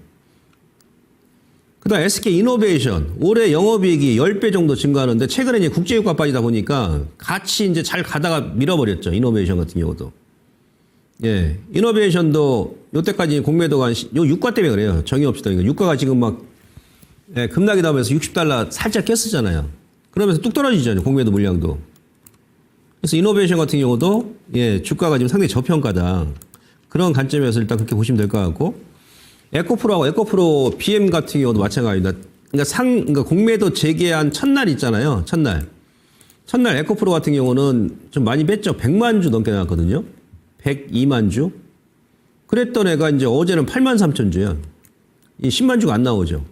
그 다음 SK 이노베이션. 올해 영업이익이 10배 정도 증가하는데 최근에 이제 국제유가 빠지다 보니까 같이 이제 잘 가다가 밀어버렸죠. 이노베이션 같은 경우도. 예. 이노베이션도 요때까지 공매도가 요 유가 때문에 그래요. 정의 없이. 그러니까 유가가 지금 막 예, 급락이 나오면서 $60 살짝 깼었잖아요. 그러면서 뚝 떨어지잖아요. 공매도 물량도. 그래서 이노베이션 같은 경우도 예, 주가가 지금 상당히 저평가다. 그런 관점에서 일단 그렇게 보시면 될 것 같고, 에코프로하고 에코프로 BM 같은 경우도 마찬가지입니다. 그러니까 공매도 재개한 첫날 있잖아요. 첫날 에코프로 같은 경우는 좀 많이 뺐죠. 100만 주 넘게 나왔거든요. 102만 주. 그랬던 애가 이제 어제는 8만 3천 주야. 이 10만 주가 안 나오죠.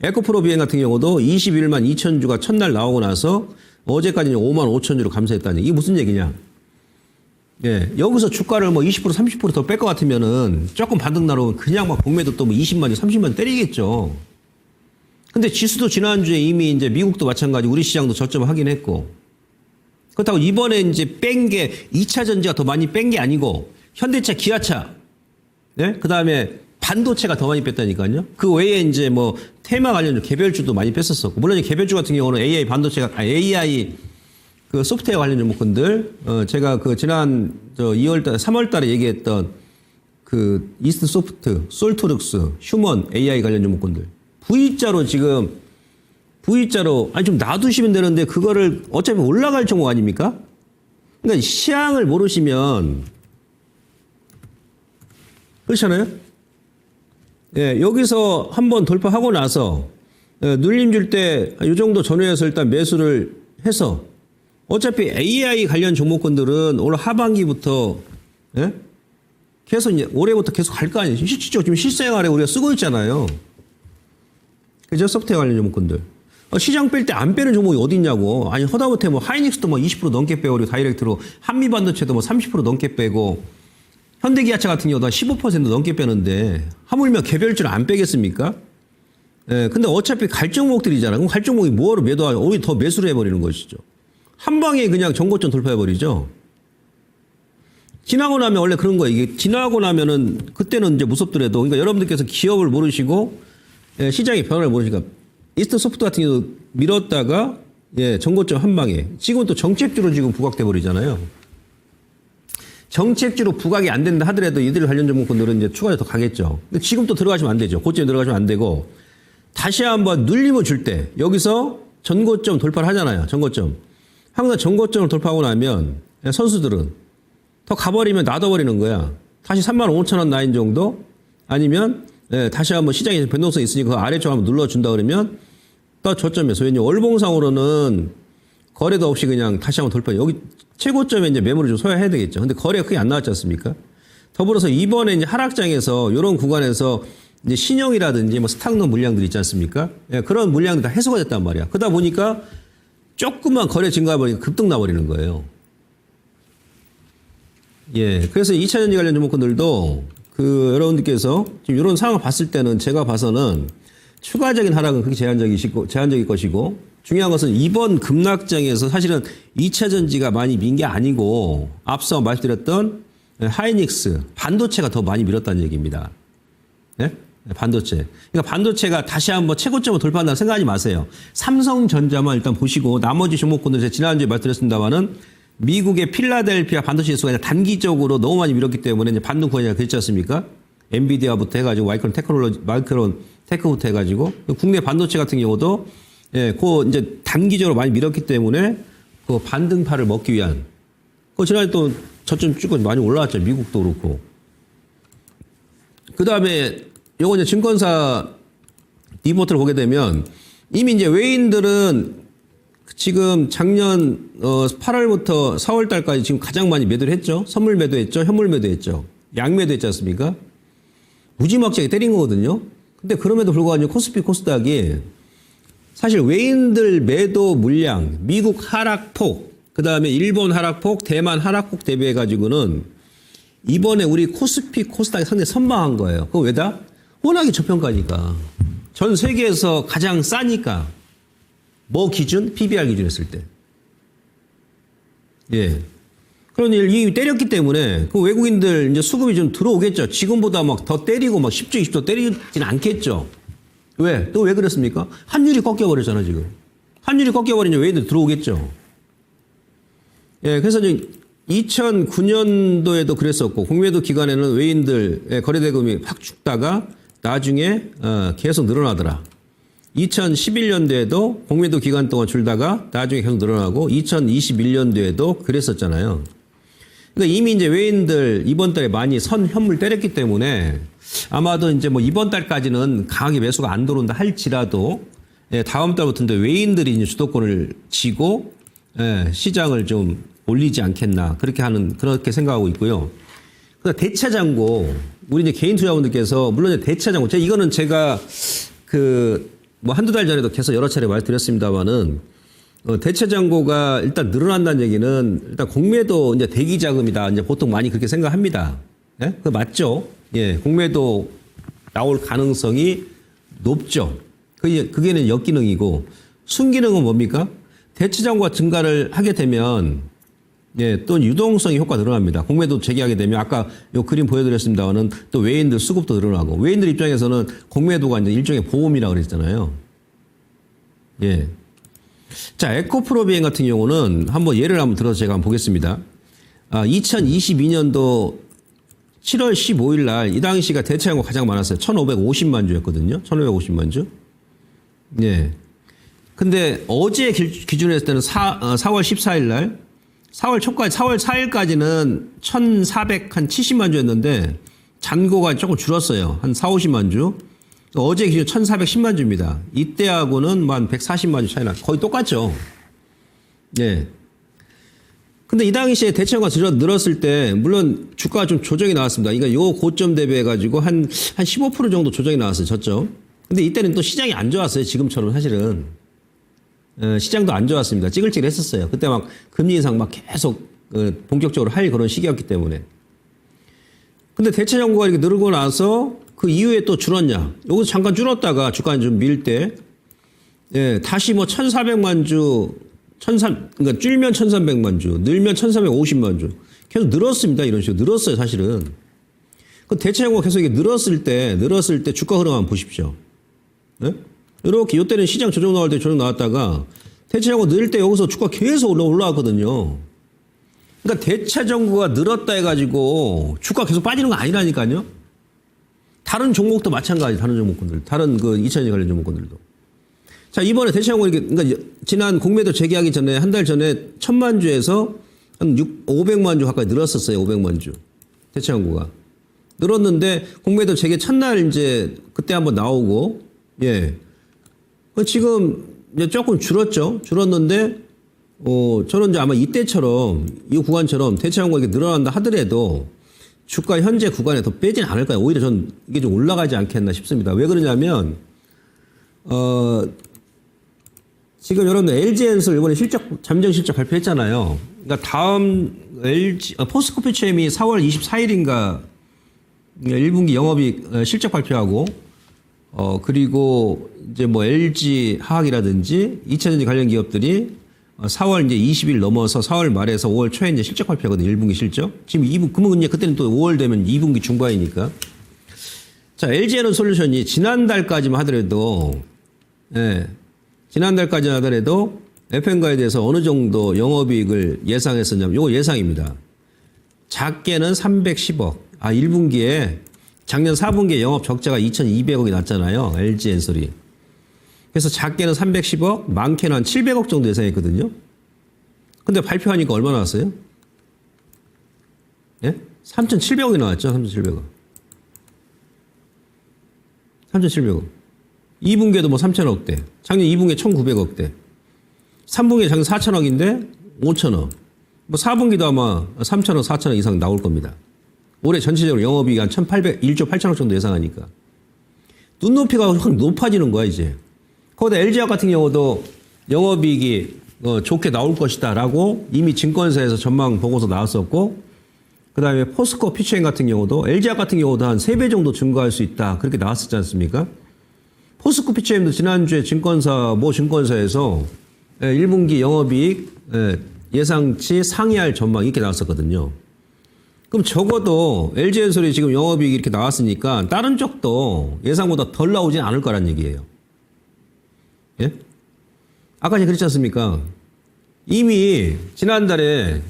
에코프로 BM 같은 경우도 21만 2천 주가 첫날 나오고 나서 어제까지는 5만 5천 주로 감소했다는 얘기. 이게 무슨 얘기냐? 예, 여기서 주가를 뭐 20% 30% 더 뺄 것 같으면은 조금 반등 나오면 그냥 막 공매도 또 뭐 20만 주, 30만 주 때리겠죠. 근데 지수도 지난주에 이미 이제 미국도 마찬가지 우리 시장도 저점을 확인했고, 그렇다고 이번에 이제 뺀 게 2차 전지가 더 많이 뺀 게 아니고 현대차, 기아차, 네? 그 다음에 반도체가 더 많이 뺐다니까요. 그 외에 이제 뭐 테마 관련 개별주도 많이 뺐었었고, 물론 개별주 같은 경우는 AI 반도체가 AI 그 소프트웨어 관련 종목군들, 제가 그 지난 2월달, 3월달에 얘기했던 그 이스트 소프트, 솔트룩스, 휴먼 AI 관련 종목군들. V자로 지금, V자로, 아니 좀 놔두시면 되는데 그거를 어차피 올라갈 종목 아닙니까? 그러니까 시향을 모르시면, 그렇잖아요? 예, 여기서 한번 돌파하고 나서, 예, 눌림 줄 때, 이 정도 전후에서 일단 매수를 해서, 어차피 AI 관련 종목군들은 올 하반기부터, 예? 계속 이제 올해부터 계속 갈 거 아니에요? 실질적으로 지금 실생활에 우리가 쓰고 있잖아요. 그죠? 소프트웨어 관련 종목군들. 시장 뺄 때 안 빼는 종목이 어디 있냐고. 아니, 허다못해 뭐 하이닉스도 뭐 20% 넘게 빼고, 그리고 다이렉트로 한미반도체도 뭐 30% 넘게 빼고, 현대기아차 같은 경우도 한 15% 넘게 빼는데, 하물며 개별주를 안 빼겠습니까? 예, 근데 어차피 갈 종목들이잖아. 그럼 갈 종목이 뭐하러 매도하냐? 오히려 더 매수를 해버리는 것이죠. 한 방에 그냥 정고점 돌파해버리죠. 지나고 나면 원래 그런 거예요. 이게 지나고 나면은 그때는 이제 무섭더라도, 그러니까 여러분들께서 기업을 모르시고, 예, 시장의 변화를 모르니까 이스트 소프트 같은 경우 밀었다가 예, 정고점 한 방에 지금 또 정책주로 지금 부각돼 버리잖아요. 정책주로 부각이 안 된다 하더라도 이들 관련 종목군들은 이제 추가로 더 가겠죠. 근데 지금 또 들어가시면 안 되죠. 고점에 들어가시면 안 되고 다시 한번 눌림을 줄 때 여기서 전고점 돌파를 하잖아요. 전고점. 항상 전고점을 돌파하고 나면 선수들은 더 가버리면 놔둬버리는 거야. 다시 35,000원 라인 정도 아니면 예, 다시 한번 시장에 변동성이 있으니까 그 아래쪽 한번 눌러준다 그러면 또 저점에서 왜냐 월봉상으로는 거래도 없이 그냥 다시 한번 돌파. 여기 최고점에 이제 매물을 좀 소화해야 되겠죠. 근데 거래가 크게 안 나왔지 않습니까? 더불어서 이번에 이제 하락장에서 이런 구간에서 이제 신형이라든지 뭐 스탁농 물량들 있지 않습니까? 예, 그런 물량들이 다 해소가 됐단 말이야. 그러다 보니까 조금만 거래 증가해버리니까 급등 나버리는 거예요. 예, 그래서 2차 전지 관련 종목들도 그 여러분들께서 지금 이런 상황을 봤을 때는 제가 봐서는 추가적인 하락은 그렇게 제한적일 것이고 중요한 것은 이번 급락장에서 사실은 2차 전지가 많이 민 게 아니고 앞서 말씀드렸던 하이닉스, 반도체가 더 많이 밀었다는 얘기입니다. 네? 반도체. 그러니까 반도체가 다시 한번 최고점을 돌파한다는 생각하지 마세요. 삼성전자만 일단 보시고 나머지 종목군들 제가 지난주에 말씀드렸습니다만은 미국의 필라델피아 반도체 지수가 그냥 단기적으로 너무 많이 밀었기 때문에 이제 반등 구간이라 그랬지 않습니까? 엔비디아부터 해가지고 마이크론 테크부터 해가지고 국내 반도체 같은 경우도 예, 그 이제 단기적으로 많이 밀었기 때문에 그 반등파를 먹기 위한 그 지난해 또 저점 쭉 많이 올라왔죠. 미국도 그렇고. 그 다음에 요거 이제 증권사 리포트를 보게 되면 이미 이제 외인들은 지금 작년 8월부터 4월 달까지 지금 가장 많이 매도를 했죠. 선물 매도했죠. 현물 매도했죠. 양매도했지 않습니까? 무지막지하게 때린 거거든요. 근데 그럼에도 불구하고 코스피 코스닥이 사실 외인들 매도 물량, 미국 하락폭, 그 다음에 일본 하락폭, 대만 하락폭 대비해가지고는 이번에 우리 코스피 코스닥이 상당히 선방한 거예요. 그거 왜다? 워낙에 저평가니까. 전 세계에서 가장 싸니까. 뭐 기준? PBR 기준 했을 때. 예. 그러니 이 때렸기 때문에 그 외국인들 이제 수급이 좀 들어오겠죠. 지금보다 막 더 때리고 막 10조, 20조 때리지는 않겠죠. 왜? 또 왜 그랬습니까? 환율이 꺾여버렸잖아, 지금. 환율이 꺾여버리면 외인들 들어오겠죠. 예, 그래서 이제 2009년도에도 그랬었고, 공매도 기간에는 외인들 거래대금이 확 죽다가 나중에 계속 늘어나더라. 2011년도에도 공매도 기간 동안 줄다가 나중에 계속 늘어나고 2021년도에도 그랬었잖아요. 그러니까 이미 이제 외인들 이번 달에 많이 현물 때렸기 때문에 아마도 이제 뭐 이번 달까지는 강하게 매수가 안 들어온다 할지라도 다음 달부터는 외인들이 이제 주도권을 쥐고 시장을 좀 올리지 않겠나 그렇게 생각하고 있고요. 그러니까 대차 잔고 우리 이제 개인 투자분들께서 물론 이제 대차 잔고 이거는 제가 뭐 한두 달 전에도 계속 여러 차례 말드렸습니다만은 대차 잔고가 일단 늘어난다는 얘기는 일단 공매도 이제 대기 자금이다. 이제 보통 많이 그렇게 생각합니다. 예? 그 맞죠? 예, 공매도 나올 가능성이 높죠. 그게는 역기능이고 순기능은 뭡니까? 대차 잔고가 증가를 하게 되면 또 유동성이 효과 늘어납니다. 공매도 재개하게 되면 아까 요 그림 보여드렸습니다만은 또 외인들 수급도 늘어나고 외인들 입장에서는 공매도가 이제 일종의 보험이라 그랬잖아요. 예. 자, 에코프로 비행 같은 경우는 한번 예를 들어서 제가 한번 보겠습니다. 2022년도 7월 15일 날 이 당시가 대차 잔고 가장 많았어요. 1,550만 주였거든요. 1,550만 주. 예. 근데 어제 기준으로 했을 때는 4월 14일 날 4월 초까지 4월 4일까지는 1,470만 주였는데 잔고가 조금 줄었어요. 한 450만 주. 어제 기준 1,410만 주입니다. 이때하고는 한 140만 주 차이나 거의 똑같죠. 예. 근데 이 당시에 대체가 늘었을 때 물론 주가가 좀 조정이 나왔습니다. 그러니까 요 고점 대비해 가지고 한 15% 정도 조정이 나왔어요. 저점. 근데 이때는 또 시장이 안 좋았어요. 지금처럼 사실은. 시장도 안 좋았습니다. 찌글찌글했었어요. 그때 막 금리 인상 막 계속 본격적으로 할 그런 시기였기 때문에. 근데 대체 잔고가 이렇게 늘고 나서 그 이후에 또 줄었냐? 여기서 잠깐 줄었다가 주가는 좀 밀 때, 다시 뭐 1,400만 주, 그러니까 줄면 1,300만 주, 늘면 1,350만 주. 계속 늘었습니다. 이런 식으로. 늘었어요, 사실은. 그 대체 잔고가 계속 이게 늘었을 때 주가 흐름 한번 보십시오. 이렇게 이때는 시장 조정 나올 때 조정 나왔다가 대체 잔고 늘 때 여기서 주가 계속 올라왔거든요. 그러니까 대체 잔고가 늘었다 해가지고 주가 계속 빠지는 거 아니라니까요. 다른 종목도 마찬가지, 다른 종목군들, 다른 그 2000년 관련 종목군들도. 자, 이번에 대체 잔고 그러니까 지난 공매도 재개하기 전에 한 달 전에 1,000만 주에서 한 500만 주 가까이 늘었었어요. 500만 주. 대체 잔고가. 늘었는데 공매도 재개 첫날 이제 그때 한번 나오고, 예. 지금 이제 조금 줄었죠. 줄었는데, 저는 이제 아마 이때처럼, 이 구간처럼 대체 잔고가 이렇게 늘어난다 하더라도 주가 현재 구간에 더 빼진 않을 거예요. 오히려 전 이게 좀 올라가지 않겠나 싶습니다. 왜 그러냐면, 지금 여러분들 LG엔솔 이번에 잠정 실적 발표했잖아요. 그러니까 다음 포스코피체엠이 4월 24일인가 1분기 영업이익 실적 발표하고, 그리고 이제 뭐 LG 화학이라든지 2차전지 관련 기업들이 4월 이제 20일 넘어서 4월 말에서 5월 초에 이제 실적 발표하거든요. 1분기 실적. 지금 2분, 그러면 이제 그때는 또 5월 되면 2분기 중반이니까. 자, LG에너솔루션이 지난달까지만 하더라도, 지난달까지만 하더라도 FM가에 대해서 어느 정도 영업이익을 예상했었냐면, 요거 예상입니다. 작게는 310억. 1분기에 작년 4분기에 영업 적자가 2,200억이 났잖아요. LG엔솔이. 그래서 작게는 310억, 많게는 한 700억 정도 예상했거든요. 근데 발표하니까 얼마 나왔어요? 예? 3,700억이 나왔죠. 3,700억. 3,700억. 2분기에도 뭐 3,000억대. 작년 2분기에 1,900억대. 3분기에 작년 4,000억인데 5,000억. 뭐 4분기도 아마 3,000억, 4,000억 이상 나올 겁니다. 올해 전체적으로 영업이익 한 1조 8천억 정도 예상하니까. 눈높이가 확 높아지는 거야, 이제. 거기다 LG화학 같은 경우도 영업이익이 좋게 나올 것이다라고 이미 증권사에서 전망 보고서 나왔었고, 그 다음에 포스코 피처엠 같은 경우도 LG화학 같은 경우도 한 3배 정도 증가할 수 있다. 그렇게 나왔었지 않습니까? 포스코 피처엠도 지난주에 증권사에서 1분기 영업이익 예상치 상회할 전망 이렇게 나왔었거든요. 그럼 적어도 LG엔솔이 지금 영업이익이 이렇게 나왔으니까 다른 쪽도 예상보다 덜 나오진 않을 거란 얘기예요. 예? 아까 제가 그랬지 않습니까? 이미 지난달에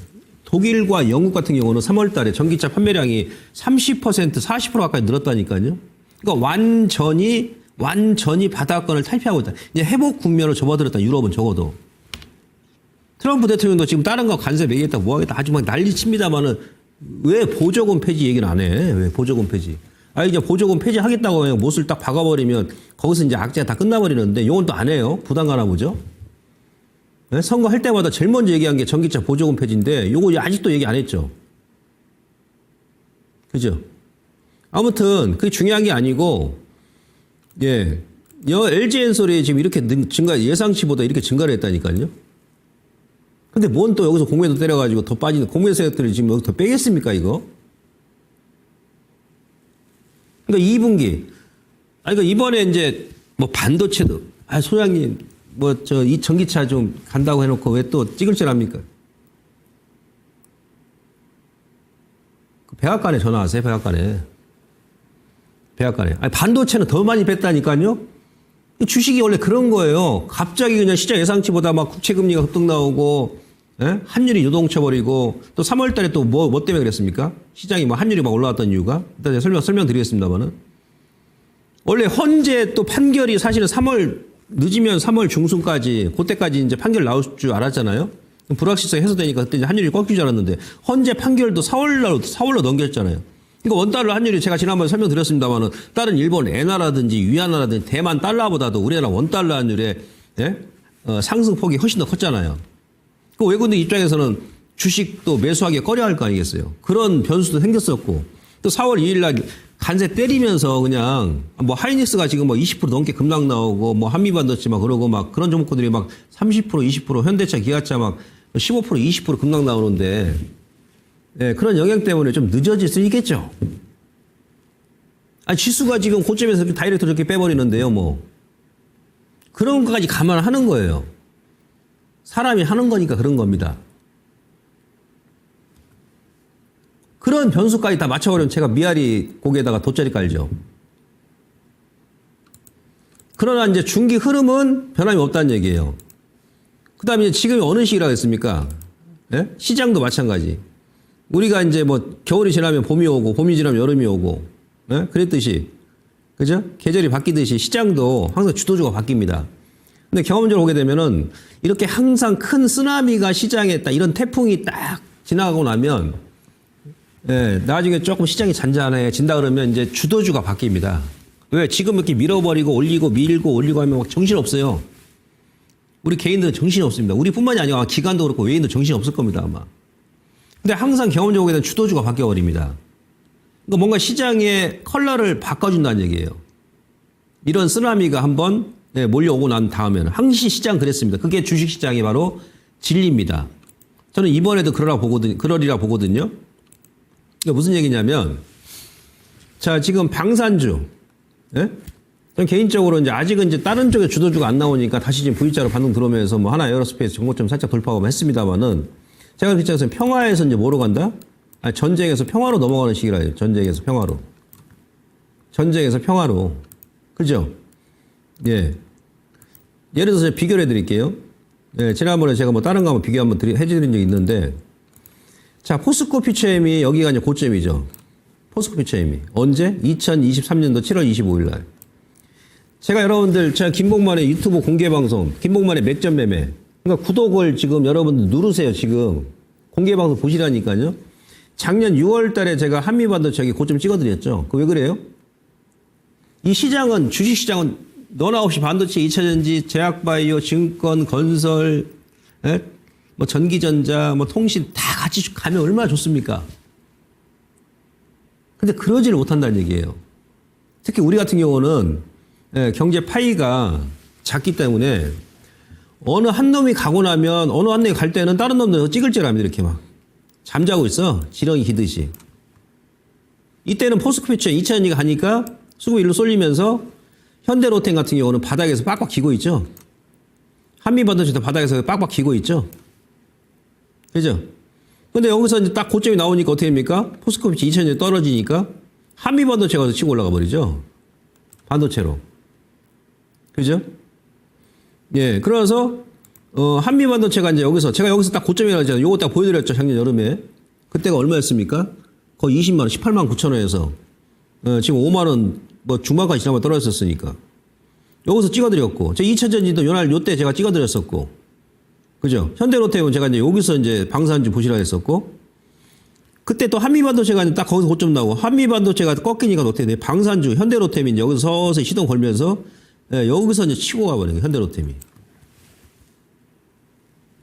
독일과 영국 같은 경우는 3월 달에 전기차 판매량이 30%, 40% 가까이 늘었다니까요. 그러니까 완전히 완전히 바닥권을 탈피하고 있다. 이제 회복 국면으로 접어들었다. 유럽은 적어도. 트럼프 대통령도 지금 다른 거 관세 매기겠다, 뭐 하겠다 아주 막 난리 칩니다만은 왜 보조금 폐지 얘기를 안 해? 왜 보조금 폐지? 이제 보조금 폐지하겠다고 그냥 못을 딱 박아버리면 거기서 이제 악재가 다 끝나버리는데 이건 또 안 해요. 부담 가나 보죠? 네? 선거할 때마다 제일 먼저 얘기한 게 전기차 보조금 폐지인데 요거 아직도 얘기 안 했죠. 그죠? 아무튼 그게 중요한 게 아니고 예, LG엔솔이 지금 이렇게 증가 예상치보다 이렇게 증가를 했다니까요. 근데 뭔 또 여기서 공매도 때려가지고 더 빠지는 공매 세력들이 지금 여기 더 빼겠습니까 이거? 그러니까 2분기 그러니까 이번에 이제 뭐 반도체도 소장님 뭐 이 전기차 좀 간다고 해놓고 왜 또 찍을 줄 압니까? 그 백악관에 전화하세요. 백악관에. 반도체는 더 많이 뺐다니까요. 주식이 원래 그런 거예요. 갑자기 그냥 시장 예상치보다 막 국채금리가 급등 나오고, 예? 환율이 요동쳐버리고, 또 3월 달에 또 뭐 때문에 그랬습니까? 시장이 뭐 환율이 막 올라왔던 이유가? 일단 제가 설명드리겠습니다만은. 원래 헌재 또 판결이 사실은 늦으면 3월 중순까지, 그때까지 이제 판결 나올 줄 알았잖아요. 불확실성이 해소되니까 그때 이제 환율이 꺾일 줄 알았는데, 헌재 판결도 4월로 넘겼잖아요. 그러니까 원달러 환율이 제가 지난번에 설명드렸습니다만은 다른 일본 엔화라든지 위안화라든지 대만 달러보다도 우리나라 원달러 환율의 상승폭이 훨씬 더 컸잖아요. 그 외국인들 입장에서는 주식도 매수하기 꺼려할 거 아니겠어요. 그런 변수도 생겼었고 또 4월 2일 날 간세 때리면서 그냥 뭐 하이닉스가 지금 뭐 20% 넘게 급락 나오고 뭐 한미반도체 막 그러고 막 그런 종목들이 막 30% 20% 현대차 기아차 막 15% 20% 급락 나오는데 네, 그런 영향 때문에 좀 늦어질 수 있겠죠. 지수가 지금 고점에서 다이렉트 저렇게 빼버리는데요, 뭐. 그런 것까지 감안하는 거예요. 사람이 하는 거니까 그런 겁니다. 그런 변수까지 다 맞춰버리면 제가 미아리 고개에다가 돗자리 깔죠. 그러나 이제 중기 흐름은 변함이 없다는 얘기예요. 그 다음에 지금이 어느 시기라고 했습니까? 예? 시장도 마찬가지. 우리가 이제 뭐 겨울이 지나면 봄이 오고 봄이 지나면 여름이 오고 네? 그랬듯이 그죠? 계절이 바뀌듯이 시장도 항상 주도주가 바뀝니다. 근데 경험적으로 보게 되면은 이렇게 항상 큰 쓰나미가 시장에 딱 이런 태풍이 딱 지나가고 나면 예, 나중에 조금 시장이 잔잔해진다 그러면 이제 주도주가 바뀝니다. 왜? 지금 이렇게 밀어버리고 올리고 밀고 올리고 하면 막 정신없어요. 우리 개인들은 정신이 없습니다. 우리뿐만이 아니라 기관도 그렇고 외인도 정신이 없을 겁니다 아마. 근데 항상 경험적으로 보게 주도주가 바뀌어버립니다. 그러니까 뭔가 시장의 컬러를 바꿔준다는 얘기예요. 이런 쓰나미가 한번 몰려오고 난 다음에는 항시 시장 그랬습니다. 그게 주식시장이 바로 진리입니다. 저는 이번에도 그러리라 보거든요. 그러니까 무슨 얘기냐면 자 지금 방산주 예? 저는 개인적으로 이제 아직은 이제 다른 쪽에 주도주가 안 나오니까 다시 지금 V자로 반등 들어오면서 뭐 하나 에어로스페이스 정고점 살짝 돌파하고 했습니다만은 제가 그 입장에서 평화에서 이제 뭐로 간다? 전쟁에서 평화로 넘어가는 시기라 해요. 전쟁에서 평화로. 그죠? 예. 예를 들어서 비교를 해드릴게요. 예, 지난번에 제가 뭐 다른 거 한번 비교 한번 해드린 적이 있는데, 자, 포스코 퓨처엠이 여기가 이제 고점이죠. 포스코 퓨처엠이. 언제? 2023년도 7월 25일 날. 제가 여러분들, 제가 김봉만의 유튜브 공개 방송, 김봉만의 맥점 매매. 그러니까 구독을 지금 여러분들 누르세요, 지금. 공개 방송 보시라니까요. 작년 6월 달에 제가 한미반도체 여기 고점 찍어드렸죠. 그 왜 그래요? 이 시장은, 주식시장은 너나 없이 반도체, 2차전지, 제약바이오, 증권, 건설, 예? 뭐 전기전자, 뭐 통신 다 같이 가면 얼마나 좋습니까? 근데 그러지를 못한다는 얘기예요. 특히 우리 같은 경우는 경제 파이가 작기 때문에 어느 한 놈이 가고 나면 어느 한 놈이 갈 때는 다른 놈들은 찍을 줄 압니다. 이렇게 막 잠자고 있어. 지렁이 기듯이. 이때는 포스코퓨처 2차전지가 가니까 수급 일로 쏠리면서 현대로템 같은 경우는 바닥에서 빡빡 기고 있죠. 한미반도체도 바닥에서 빡빡 기고 있죠. 그죠? 근데 여기서 이제 딱 고점이 나오니까 어떻게 됩니까? 포스코퓨처 2차전지 떨어지니까 한미반도체가 치고 올라가 버리죠. 반도체로. 그죠? 예, 그래서 한미반도체가 이제 제가 여기서 딱 고점이라고 했잖아요. 요거 딱 보여드렸죠, 작년 여름에. 그때가 얼마였습니까? 거의 20만 원, 18만 9천 원에서 지금 5만 원, 뭐 중반까지 지나면 떨어졌었으니까. 여기서 찍어드렸고, 제 2차 전지도 요때 제가 찍어드렸었고, 그죠? 현대로템은 제가 이제 여기서 이제 방산주 보시라 했었고, 그때 또 한미반도체가 이제 딱 거기서 고점 나오고, 한미반도체가 꺾이니까 어떻게 돼? 방산주, 현대로템이 이제 여기서 서서히 시동 걸면서, 예, 여기서 이제 치고 가버린 거예요, 현대로템이.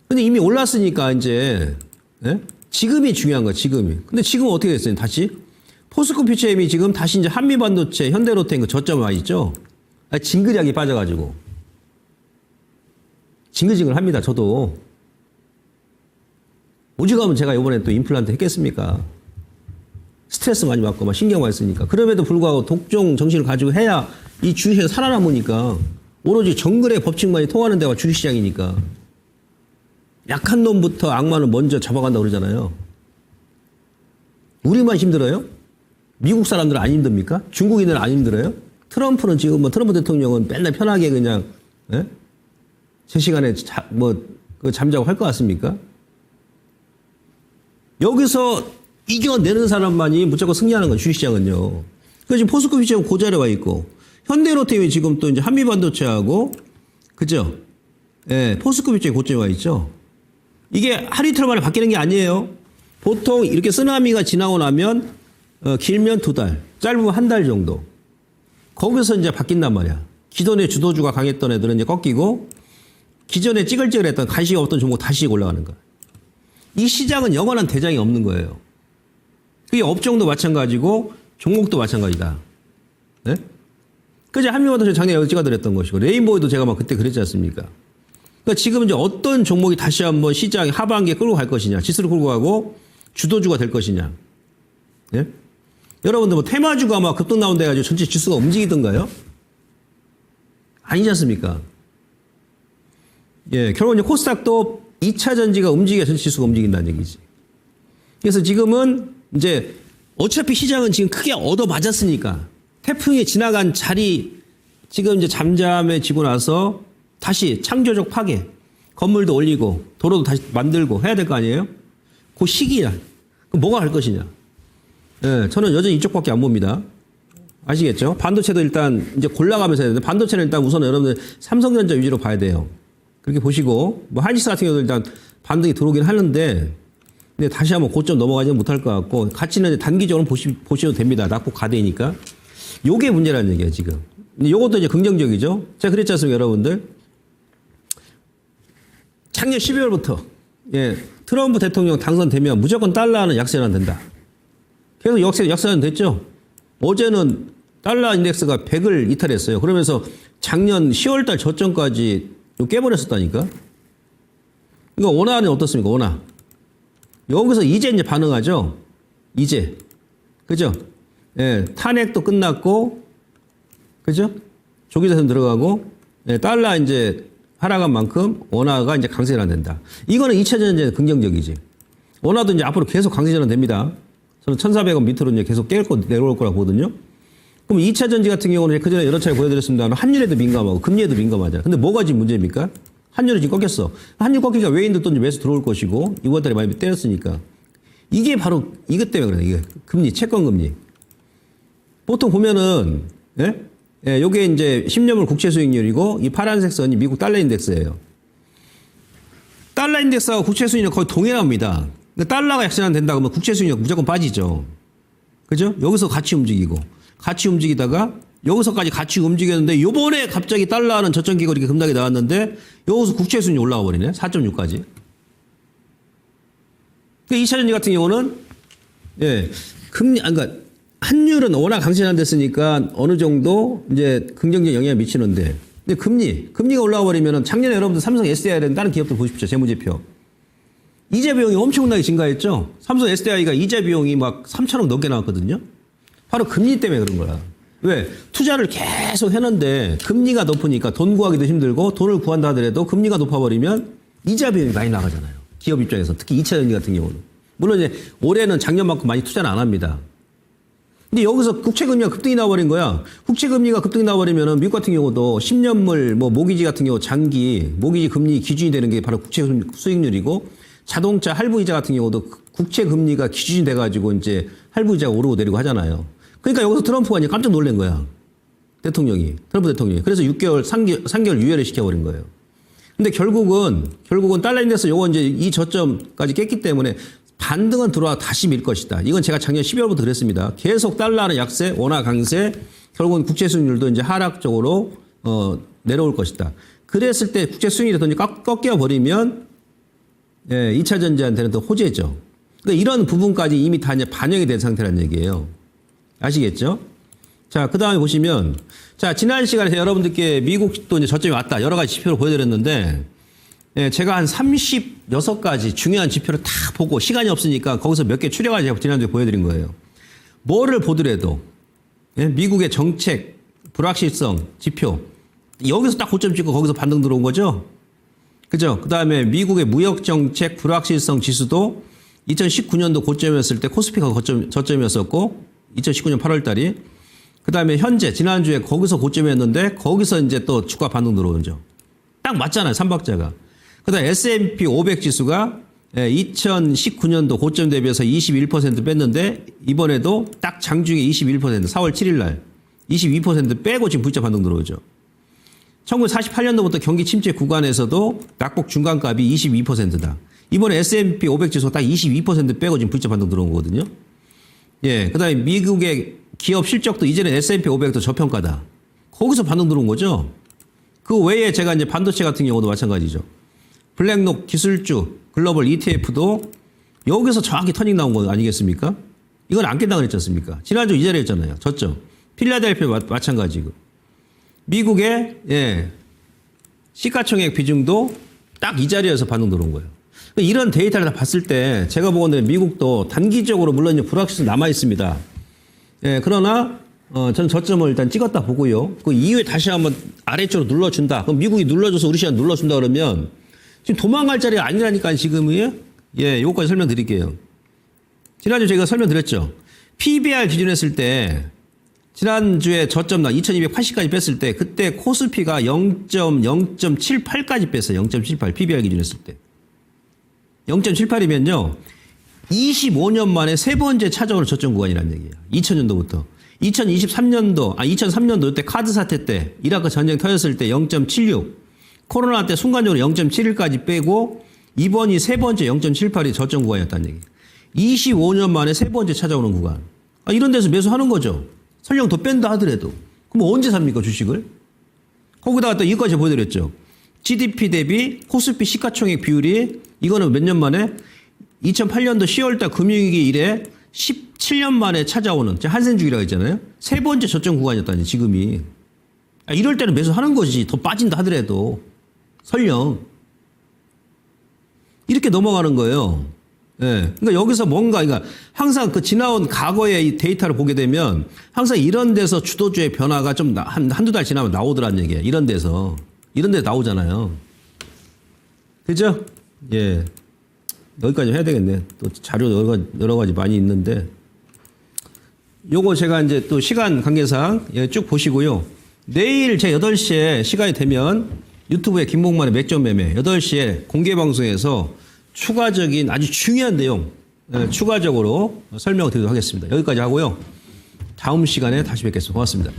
근데 이미 올랐으니까 이제, 예? 지금이 중요한 거야, 지금이. 근데 지금은 어떻게 됐어요, 다시? 포스코 퓨처엠이 지금 다시 이제 한미반도체, 현대로템 그 저점 와 있죠? 징글하게 빠져가지고. 징글징글 합니다, 저도. 오죽하면 제가 이번에 또 임플란트 했겠습니까? 스트레스 많이 받고 막 신경 많이 쓰니까. 그럼에도 불구하고 독종 정신을 가지고 해야 이 주식시장 살아남으니까. 오로지 정글의 법칙만이 통하는 데가 주식시장이니까. 약한 놈부터 악마는 먼저 잡아간다고 그러잖아요. 우리만 힘들어요? 미국 사람들은 안 힘듭니까? 중국인들은 안 힘들어요? 트럼프는 지금 뭐 트럼프 대통령은 맨날 편하게 그냥, 예? 제 시간에 잠자고 할 것 같습니까? 여기서 이겨내는 사람만이 무조건 승리하는 건 주식시장은요. 그래서 지금 포스코 퓨처엠 고자리에 와 있고, 현대로템이 지금 또 이제 한미반도체하고, 그죠? 예, 포스코 퓨처엠 고점에 와 있죠. 이게 하루 이틀 만에 바뀌는 게 아니에요. 보통 이렇게 쓰나미가 지나고 나면, 길면 2달, 짧으면 1달 정도. 거기서 이제 바뀐단 말이야. 기존의 주도주가 강했던 애들은 이제 꺾이고, 기존에 찌글찌글했던 관심이 없던 종목 다시 올라가는 거야. 이 시장은 영원한 대장이 없는 거예요. 그게 업종도 마찬가지고 종목도 마찬가지다. 네? 그제 한미반도체 작년에 여기 찍어드렸던 것이고 레인보우도 제가 막 그때 그랬지 않습니까? 그러니까 지금 이제 어떤 종목이 다시 한번 시장 하반기에 끌고 갈 것이냐, 지수를 끌고 가고 주도주가 될 것이냐. 네? 여러분들 뭐 테마주가 막 급등 나온다 해가지고 전체 지수가 움직이던가요? 아니지 않습니까? 예, 결국 이제 코스닥도 2차 전지가 움직여야 전체 지수가 움직인다는 얘기지. 그래서 지금은 이제 어차피 시장은 지금 크게 얻어 맞았으니까 태풍이 지나간 자리 지금 이제 잠잠해지고 나서 다시 창조적 파괴, 건물도 올리고 도로도 다시 만들고 해야 될 거 아니에요? 그 시기야. 그럼 뭐가 할 것이냐? 예, 저는 여전히 이쪽밖에 안 봅니다. 아시겠죠? 반도체도 일단 이제 골라가면서 해야 되는데 반도체는 일단 우선 여러분들 삼성전자 위주로 봐야 돼요. 그렇게 보시고 뭐 하이닉스 같은 경우도 일단 반등이 들어오긴 하는데 근데 다시 한번 고점 넘어가지는 못할 것 같고 가치는 단기적으로 보셔도 됩니다. 낙폭 가대니까. 요게 문제라는 얘기예요, 지금. 근데 요것도 이제 긍정적이죠. 제가 그랬지 않습니까, 여러분들? 작년 12월부터 예, 트럼프 대통령 당선되면 무조건 달러는 약세는 된다. 계속 역세는 됐죠. 어제는 달러 인덱스가 100을 이탈했어요. 그러면서 작년 10월달 저점까지 깨버렸었다니까. 그러니까 원화는 어떻습니까? 원화. 여기서 이제 반응하죠. 이제. 그죠? 예, 탄핵도 끝났고, 그죠? 조기자산 들어가고, 예, 달러 이제 하락한 만큼 원화가 이제 강세 전환된다. 이거는 2차 전지에 긍정적이지. 원화도 이제 앞으로 계속 강세 전환됩니다. 저는 1,400원 밑으로 이제 계속 내려올 거라 보거든요. 그럼 2차 전지 같은 경우는 그전에 여러 차례 보여드렸습니다만 환율에도 민감하고 금리에도 민감하잖아요. 근데 뭐가 지금 문제입니까? 환율이 지금 꺾였어. 환율 꺾이니까 외인들도 이제 매수 들어올 것이고 이번 달에 많이 때렸으니까. 이게 바로 이것 때문에 그래요. 이게 금리, 채권 금리. 보통 보면은 예? 예, 요게 이제 10년물 국채 수익률이고 이 파란색 선이 미국 달러 인덱스예요. 달러 인덱스하고 국채 수익률 거의 동일합니다. 근데 달러가 약세는 된다 그러면 국채 수익률 무조건 빠지죠. 그죠? 여기서 같이 움직이고 같이 움직이다가 여기서까지 같이 움직였는데 요번에 갑자기 달러는 저점기고 이렇게 급락이 나왔는데 여기서 국채 수익률이 올라와 버리네. 4.6까지. 그 2차 전지 같은 경우는 예, 그러니까 환율은 워낙 강세 안 됐으니까 어느 정도 이제 긍정적 영향을 미치는데 근데 금리가 올라와 버리면은 작년에 여러분들 삼성 SDI라는 다른 기업들 보십시오. 재무제표. 이자 비용이 엄청나게 증가했죠. 삼성 SDI가 이자 비용이 막 3천억 넘게 나왔거든요. 바로 금리 때문에 그런 거야. 왜? 투자를 계속 해놨는데 금리가 높으니까 돈 구하기도 힘들고 돈을 구한다 하더라도 금리가 높아버리면 이자 비용이 많이 나가잖아요. 기업 입장에서. 특히 2차 전지 같은 경우는. 물론 이제 올해는 작년만큼 많이 투자는 안 합니다. 근데 여기서 국채금리가 급등이 나와버린 거야. 국채금리가 급등이 나와버리면은 미국 같은 경우도 10년물 뭐 모기지 같은 경우 장기 모기지 금리 기준이 되는 게 바로 국채 수익률이고 자동차 할부이자 같은 경우도 국채금리가 기준이 돼가지고 이제 할부이자가 오르고 내리고 하잖아요. 그러니까 여기서 트럼프가 이제 깜짝 놀란 거야. 대통령이. 트럼프 대통령이. 그래서 6개월, 3개월 유예를 시켜버린 거예요. 근데 결국은 달러인덱스 요거 이제 이 저점까지 깼기 때문에 반등은 들어와 다시 밀 것이다. 이건 제가 작년 12월부터 그랬습니다. 계속 달러는 약세, 원화 강세, 결국은 국채 수익률도 이제 하락적으로 내려올 것이다. 그랬을 때 국채 수익률이 꺾여 버리면 2차 전지한테는 또 호재죠. 그러니까 이런 부분까지 이미 다 이제 반영이 된 상태라는 얘기예요. 아시겠죠? 자, 그 다음에 보시면, 자, 지난 시간에 여러분들께 미국도 이제 저점이 왔다. 여러 가지 지표를 보여드렸는데, 제가 한 36가지 중요한 지표를 다 보고 시간이 없으니까 거기서 몇 개 추려가지고 지난주에 보여드린 거예요. 뭐를 보더라도, 미국의 정책, 불확실성, 지표, 여기서 딱 고점 찍고 거기서 반등 들어온 거죠? 그죠? 그 다음에 미국의 무역정책 불확실성 지수도 2019년도 고점이었을 때 코스피가 저점이었었고, 2019년 8월 달이. 그 다음에 현재, 지난주에 거기서 고점이었는데, 거기서 이제 또 주가 반등 들어오죠. 딱 맞잖아요, 3박자가. 그 다음에 S&P 500 지수가 2019년도 고점 대비해서 21% 뺐는데, 이번에도 딱 장중에 21%, 4월 7일 날 22% 빼고 지금 V자 반등 들어오죠. 1948년도부터 경기 침체 구간에서도 낙폭 중간값이 22%다. 이번에 S&P 500 지수 딱 22% 빼고 지금 V자 반등 들어온 거거든요. 예. 그 다음에 미국의 기업 실적도 이제는 S&P 500도 저평가다. 거기서 반등 들어온 거죠. 그 외에 제가 이제 반도체 같은 경우도 마찬가지죠. 블랙록 기술주 글로벌 ETF도 여기서 정확히 터닝 나온 거 아니겠습니까? 이건 안 깬다 그랬지 않습니까? 지난주 이 자리에 했잖아요. 졌죠. 필라델피아 마찬가지고. 미국의 시가총액 비중도 딱 이 자리에서 반등 들어온 거예요. 이런 데이터를 다 봤을 때 제가 보건데 미국도 단기적으로 물론 이제 불확실성 남아 있습니다. 그러나 저는 저점을 일단 찍었다 보고요. 그 이후에 다시 한번 아래쪽으로 눌러준다. 그럼 미국이 눌러줘서 우리 시간 눌러준다 그러면 지금 도망갈 자리가 아니라니까 지금은. 요거까지 설명드릴게요. 지난주 제가 설명드렸죠. PBR 기준 했을 때 지난주에 저점 2280까지 뺐을 때 그때 코스피가 0.78까지 뺐어요. 0.78 PBR 기준 했을 때. 0.78이면요. 25년 만에 세 번째 찾아오는 저점 구간이라는 얘기예요. 2000년도부터. 2003년도 때 카드 사태 때 이라크 전쟁 터졌을 때 0.76. 코로나 때 순간적으로 0.71까지 빼고 이번이 세 번째 0.78이 저점 구간이었다는 얘기예요. 25년 만에 세 번째 찾아오는 구간. 이런 데서 매수하는 거죠. 설령 더 뺀다 하더라도. 그럼 언제 삽니까, 주식을? 거기다가 또 이것까지 보여드렸죠. GDP 대비 코스피 시가총액 비율이 이거는 몇 년 만에 2008년도 10월달 금융위기 이래 17년 만에 찾아오는 한센주기라고 했잖아요. 세 번째 저점 구간이었다니 지금이. 이럴 때는 매수하는 거지. 더 빠진다 하더라도. 설령. 이렇게 넘어가는 거예요. 그러니까 여기서 뭔가, 그러니까 항상 그 지나온 과거의 이 데이터를 보게 되면 항상 이런 데서 주도주의 변화가 좀 한두 달 지나면 나오더란 얘기예요. 이런 데 나오잖아요. 그죠? 예. 여기까지 해야 되겠네. 또 자료 여러 가지 많이 있는데. 요거 제가 이제 또 시간 관계상 쭉 보시고요. 내일 제 8시에 시간이 되면 유튜브에 김봉만의 맥점 매매 8시에 공개 방송에서 추가적인 아주 중요한 내용 추가적으로 설명을 드리도록 하겠습니다. 여기까지 하고요. 다음 시간에 다시 뵙겠습니다. 고맙습니다.